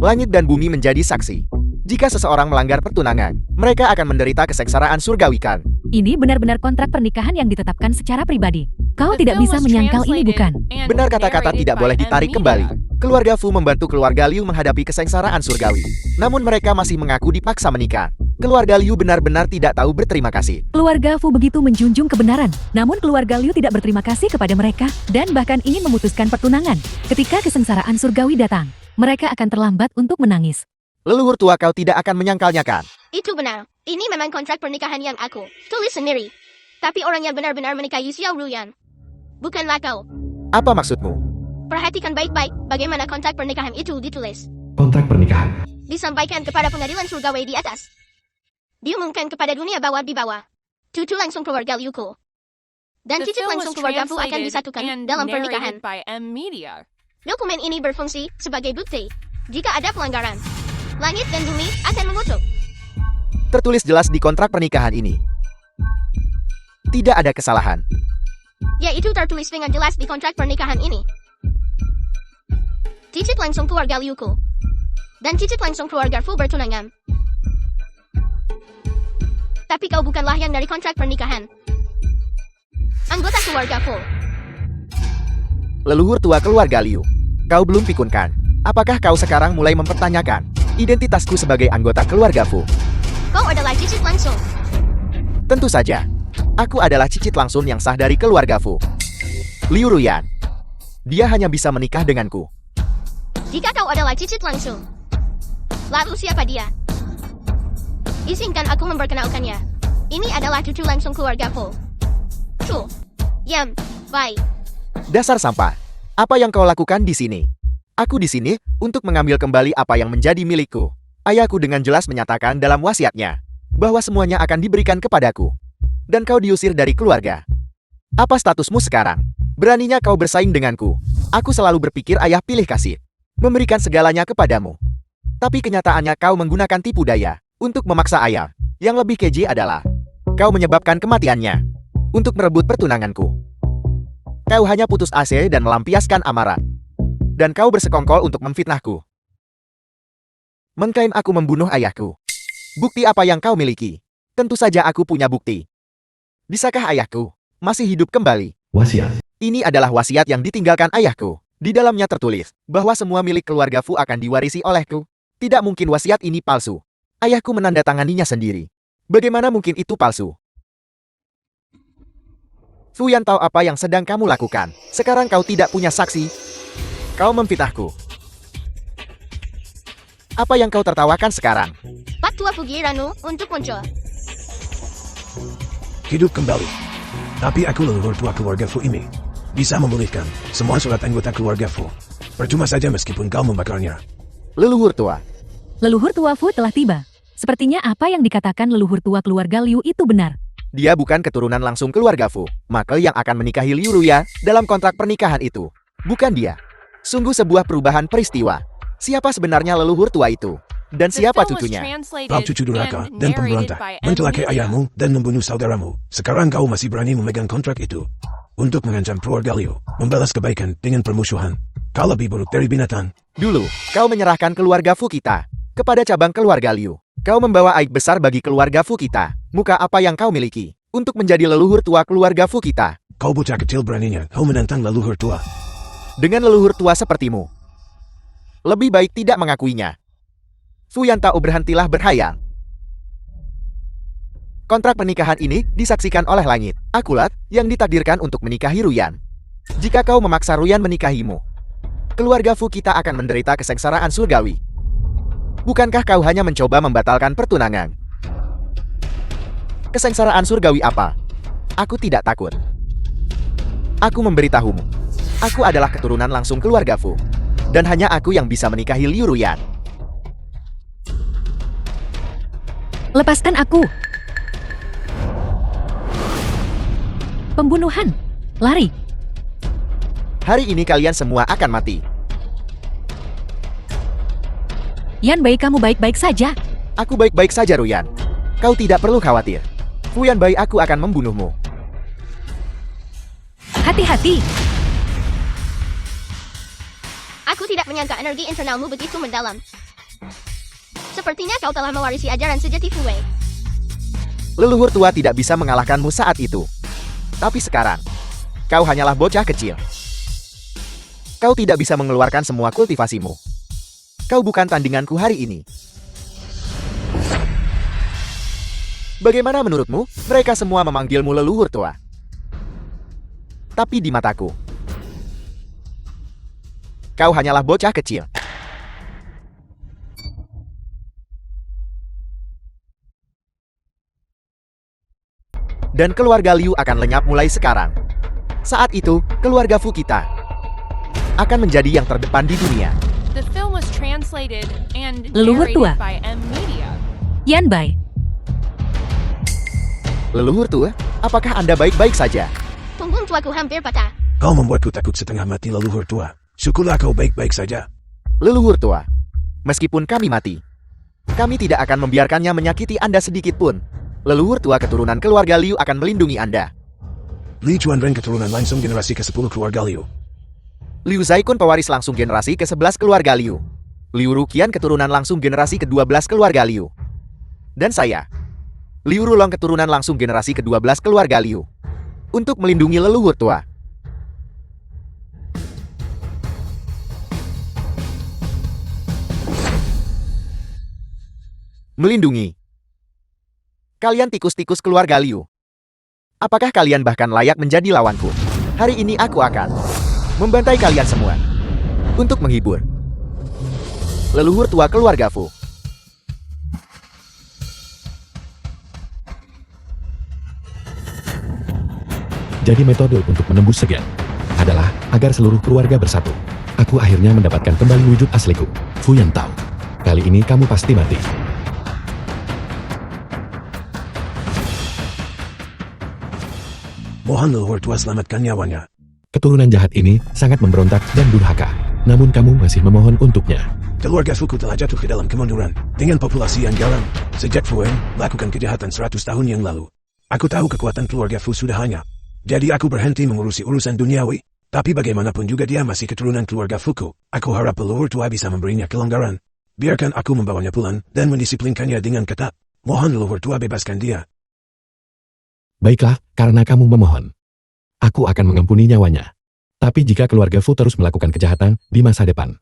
Langit dan bumi menjadi saksi. Jika seseorang melanggar pertunangan, mereka akan menderita kesengsaraan surgawi kan. Ini benar-benar kontrak pernikahan yang ditetapkan secara pribadi. Kau The tidak film bisa was menyangkal ini, translated bukan? and Benar kata-kata narrated tidak by boleh M. ditarik Media. kembali. Keluarga Fu membantu keluarga Liu menghadapi kesengsaraan surgawi. Namun mereka masih mengaku dipaksa menikah. Keluarga Liu benar-benar tidak tahu berterima kasih. Keluarga Fu begitu menjunjung kebenaran, namun keluarga Liu tidak berterima kasih kepada mereka dan bahkan ingin memutuskan pertunangan. Ketika kesengsaraan surgawi datang, mereka akan terlambat untuk menangis. Leluhur tua kau tidak akan menyangkalnya kan? Itu benar. Ini memang kontrak pernikahan yang aku tulis sendiri. Tapi orangnya benar-benar menikahi Xiao Ruyan. Bukanlah kau. Apa maksudmu? Perhatikan baik-baik bagaimana kontrak pernikahan itu ditulis. Kontrak pernikahan. Disampaikan kepada pengadilan surgawi di atas. Diumumkan kepada dunia bawah di bawah. Cucu langsung keluarga Liuku. Dan The cicit film was langsung keluarga Fu akan translated disatukan and dalam pernikahan. narrated by M. Media. Dokumen ini berfungsi sebagai bukti. Jika ada pelanggaran, langit dan bumi akan mengutuk. Tertulis jelas di kontrak pernikahan ini. Tidak ada kesalahan. Yaitu tertulis dengan jelas di kontrak pernikahan ini. Cicit langsung keluarga Liuku. Dan cicit langsung keluarga Fu bertunangan. Tapi kau bukanlah yang dari kontrak pernikahan. Anggota keluarga Fu. Leluhur tua keluarga Liu. Kau belum pikunkan. Apakah kau sekarang mulai mempertanyakan identitasku sebagai anggota keluarga Fu? Kau adalah cicit langsung. Tentu saja. Aku adalah cicit langsung yang sah dari keluarga Fu. Liu Ruyan. Dia hanya bisa menikah denganku. Jika kau adalah cicit langsung, lalu siapa dia? Izinkan aku memperkenalkannya. Ini adalah cucu langsung keluarga Fu. Chu. Yam. Bai. Dasar sampah. Apa yang kau lakukan di sini? Aku di sini untuk mengambil kembali apa yang menjadi milikku. Ayahku dengan jelas menyatakan dalam wasiatnya bahwa semuanya akan diberikan kepadaku. Dan kau diusir dari keluarga. Apa statusmu sekarang? Beraninya kau bersaing denganku. Aku selalu berpikir ayah pilih kasih, memberikan segalanya kepadamu. Tapi kenyataannya kau menggunakan tipu daya untuk memaksa ayah. Yang lebih keji adalah kau menyebabkan kematiannya untuk merebut pertunanganku. Kau hanya putus asa dan melampiaskan amarah. Dan kau bersekongkol untuk memfitnahku. Mengklaim aku membunuh ayahku. Bukti apa yang kau miliki? Tentu saja aku punya bukti. Bisakah ayahku masih hidup kembali? Wasiat. Ini adalah wasiat yang ditinggalkan ayahku. Di dalamnya tertulis bahwa semua milik keluarga Fu akan diwarisi olehku. Tidak mungkin wasiat ini palsu. Ayahku menandatanganinya sendiri. Bagaimana mungkin itu palsu? Fu Yan tahu apa yang sedang kamu lakukan. Sekarang kau tidak punya saksi. Kau memfitnahku. Apa yang kau tertawakan sekarang? Pak Tua Fugiranu untuk muncul. Hidup kembali. Tapi aku leluhur tua keluarga Fu ini. Bisa memulihkan semua surat anggota keluarga Fu. Percuma saja meskipun kau membakarnya. Leluhur tua. Leluhur tua Fu telah tiba. Sepertinya apa yang dikatakan leluhur tua keluarga Liu itu benar. Dia bukan keturunan langsung keluarga Fu. Maka yang akan menikahi Liu Ruya dalam kontrak pernikahan itu. Bukan dia. Sungguh sebuah perubahan peristiwa. Siapa sebenarnya leluhur tua itu? Dan The siapa film was cucunya? translated Kau cucu durhaka and dan narrated pemberontak. by M. Mencelakai Media. ayahmu dan membunuh saudaramu. Sekarang kau masih berani memegang kontrak itu. Untuk mengancam keluarga Liu. Membalas kebaikan dengan permusuhan. Kau lebih buruk dari binatang. Dulu, kau menyerahkan keluarga Fu kita kepada cabang keluarga Liu. Kau membawa aib besar bagi keluarga Fu kita. Muka apa yang kau miliki untuk menjadi leluhur tua keluarga Fu kita? Kau bocah kecil beraninya kau menantang leluhur tua. Dengan leluhur tua sepertimu, lebih baik tidak mengakuinya. Fu Yan Tao berhentilah berhayal. Kontrak pernikahan ini disaksikan oleh langit. Akulah yang ditakdirkan untuk menikahi Ruyan. Jika kau memaksa Ruyan menikahimu, keluarga Fu kita akan menderita kesengsaraan surgawi. Bukankah kau hanya mencoba membatalkan pertunangan? Kesengsaraan surgawi apa? Aku tidak takut. Aku memberitahumu. Aku adalah keturunan langsung keluarga Fu. Dan hanya aku yang bisa menikahi Liu Ruyan. Lepaskan aku. Pembunuhan. Lari. Hari ini kalian semua akan mati. Yan Bai, kamu baik-baik saja. Aku baik-baik saja, Ruyan. Kau tidak perlu khawatir. Fu Yan Bai, aku akan membunuhmu. Hati-hati. Aku tidak menyangka energi internalmu begitu mendalam. Sepertinya kau telah mewarisi ajaran sejati Fu Wei. Leluhur tua tidak bisa mengalahkanmu saat itu. Tapi sekarang, kau hanyalah bocah kecil. Kau tidak bisa mengeluarkan semua kultivasimu. Kau bukan tandinganku hari ini. Bagaimana menurutmu? Mereka semua memanggilmu leluhur tua. Tapi di mataku, kau hanyalah bocah kecil. Dan keluarga Liu akan lenyap mulai sekarang. Saat itu, keluarga Fu kita akan menjadi yang terdepan di dunia. The film was translated and Leluhur tua. narrated by M Media. Yan Bai, Leluhur tua, apakah Anda baik-baik saja? Punggung tuaku hampir patah. Kau membuatku takut setengah mati leluhur tua. Syukurlah kau baik-baik saja. Leluhur tua, meskipun kami mati, kami tidak akan membiarkannya menyakiti Anda sedikit pun. Leluhur tua keturunan keluarga Liu akan melindungi Anda. Li Chuanren keturunan langsung generasi ke-10 keluarga Liu. Liu Zaikun pewaris langsung generasi ke-11 keluarga Liu. Liu Ruqian keturunan langsung generasi ke-12 keluarga Liu. Dan saya, Liu Rulong keturunan langsung generasi ke-12 keluarga Liu. Untuk melindungi leluhur tua. Melindungi. Kalian tikus-tikus keluarga Liu. Apakah kalian bahkan layak menjadi lawanku? Hari ini aku akan membantai kalian semua. Untuk menghibur leluhur tua keluarga Fu. Jadi metode untuk menembus segan adalah agar seluruh keluarga bersatu. Aku akhirnya mendapatkan kembali wujud asliku, Fu Yan Tao. Kali ini kamu pasti mati. Mohon leluhur tua selamatkan nyawanya. Keturunan jahat ini sangat memberontak dan durhaka. Namun kamu masih memohon untuknya. Keluarga Fuku telah jatuh ke dalam kemunduran. Dengan populasi yang garang, sejak Fuen lakukan kejahatan 100 tahun yang lalu. Aku tahu kekuatan keluarga Fu sudah hanya. Jadi aku berhenti mengurusi urusan duniawi. Tapi bagaimanapun juga dia masih keturunan keluarga Fuku. Aku harap leluhur tua bisa memberinya kelonggaran. Biarkan aku membawanya pulang dan mendisiplinkannya dengan ketat. Mohon leluhur tua bebaskan dia. Baiklah, karena kamu memohon. Aku akan mengampuni nyawanya. Tapi jika keluarga Fu terus melakukan kejahatan di masa depan,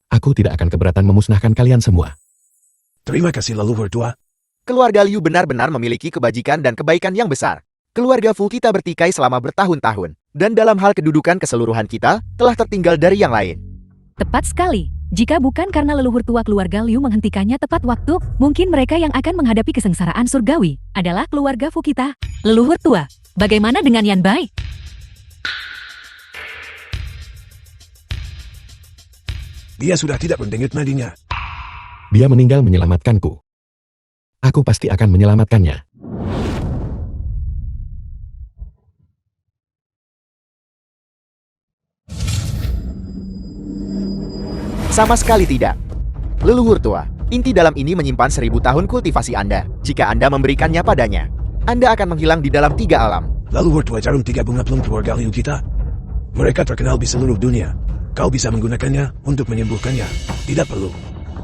aku tidak akan keberatan memusnahkan kalian semua. Terima kasih leluhur tua. Keluarga Liu benar-benar memiliki kebajikan dan kebaikan yang besar. Keluarga Fu kita bertikai selama bertahun-tahun. Dan dalam hal kedudukan keseluruhan kita, telah tertinggal dari yang lain. tepat sekali. Jika bukan karena leluhur tua keluarga Liu menghentikannya tepat waktu, mungkin mereka yang akan menghadapi kesengsaraan surgawi adalah keluarga Fu kita. Leluhur tua, bagaimana dengan Yan Bai? Dia sudah tidak berdenyut nadinya. Dia meninggal menyelamatkanku. Aku pasti akan menyelamatkannya. Sama sekali tidak. Leluhur tua, inti dalam ini menyimpan 1000 tahun kultivasi Anda. Jika Anda memberikannya padanya, Anda akan menghilang di dalam 3 alam. Leluhur tua jarum 3 bunga plum keluarga Liu kita. Mereka terkenal di seluruh dunia. Kau bisa menggunakannya untuk menyembuhkannya. Tidak perlu.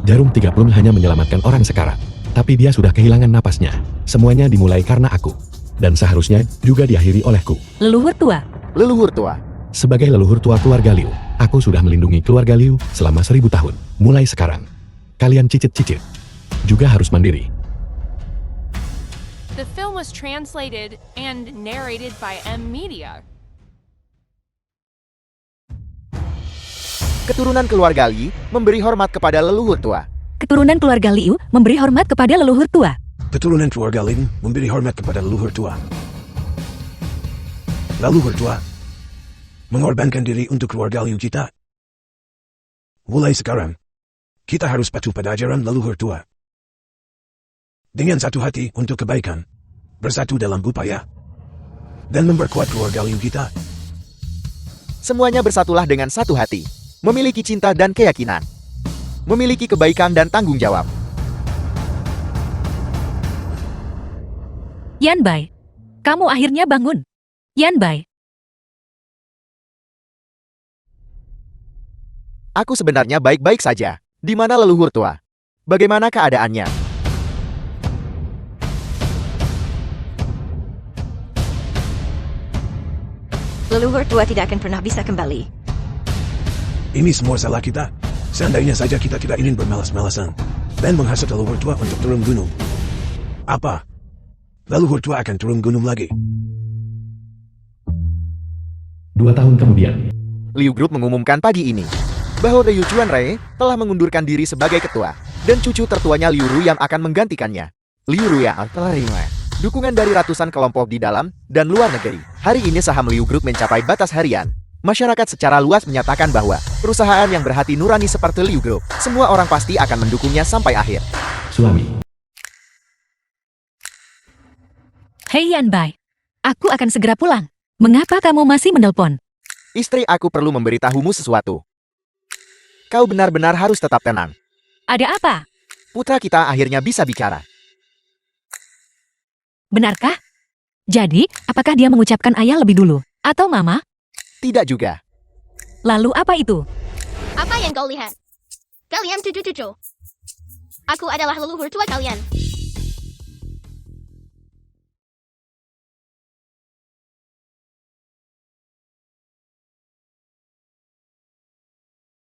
Jarum 3 plum hanya menyelamatkan orang sekarat. Tapi dia sudah kehilangan napasnya. Semuanya dimulai karena aku. Dan seharusnya juga diakhiri olehku. Leluhur tua, Leluhur tua, Sebagai leluhur tua keluarga Liu, aku sudah melindungi keluarga Liu selama 1000 tahun. Mulai sekarang, kalian cicit-cicit juga harus mandiri. The film was translated and narrated by M Media. keturunan keluarga Li memberi hormat kepada leluhur tua. keturunan keluarga Liu memberi hormat kepada leluhur tua. Keturunan keluarga Lin memberi hormat kepada leluhur tua. Leluhur tua mengorbankan diri untuk keluarga Liu kita. Mulai sekarang, kita harus patuh pada ajaran leluhur tua. Dengan satu hati untuk kebaikan, bersatu dalam upaya, dan memperkuat keluarga Liu kita. Semuanya bersatulah dengan satu hati, memiliki cinta dan keyakinan, memiliki kebaikan dan tanggung jawab. Yan Bai, kamu akhirnya bangun. Yan Bai, Aku sebenarnya baik-baik saja. Di mana leluhur tua? Bagaimana keadaannya? Leluhur tua tidak akan pernah bisa kembali. Ini semua salah kita. Seandainya saja kita tidak ingin bermalas-malasan dan menghasut leluhur tua untuk turun gunung. Apa? Leluhur tua akan turun gunung lagi. 2 tahun kemudian, Liu Group mengumumkan pagi ini bahwa Ryu Chuanrei telah mengundurkan diri sebagai ketua dan cucu tertuanya Liu Ru yang akan menggantikannya. Liu Ru yang telah menerima dukungan dari ratusan kelompok di dalam dan luar negeri. Hari ini saham Liu Group mencapai batas harian. Masyarakat secara luas menyatakan bahwa perusahaan yang berhati nurani seperti Liu Group, semua orang pasti akan mendukungnya sampai akhir. suami. Hei Yanbai, aku akan segera pulang. Mengapa kamu masih menelpon? Istri aku perlu memberitahumu sesuatu. Kau benar-benar harus tetap tenang. Ada apa? Putra kita akhirnya bisa bicara. Benarkah? Jadi, apakah dia mengucapkan ayah lebih dulu? Atau mama? Tidak juga. Lalu apa itu? Apa yang kau lihat? Kalian cucu-cucu. Aku adalah leluhur tua kalian.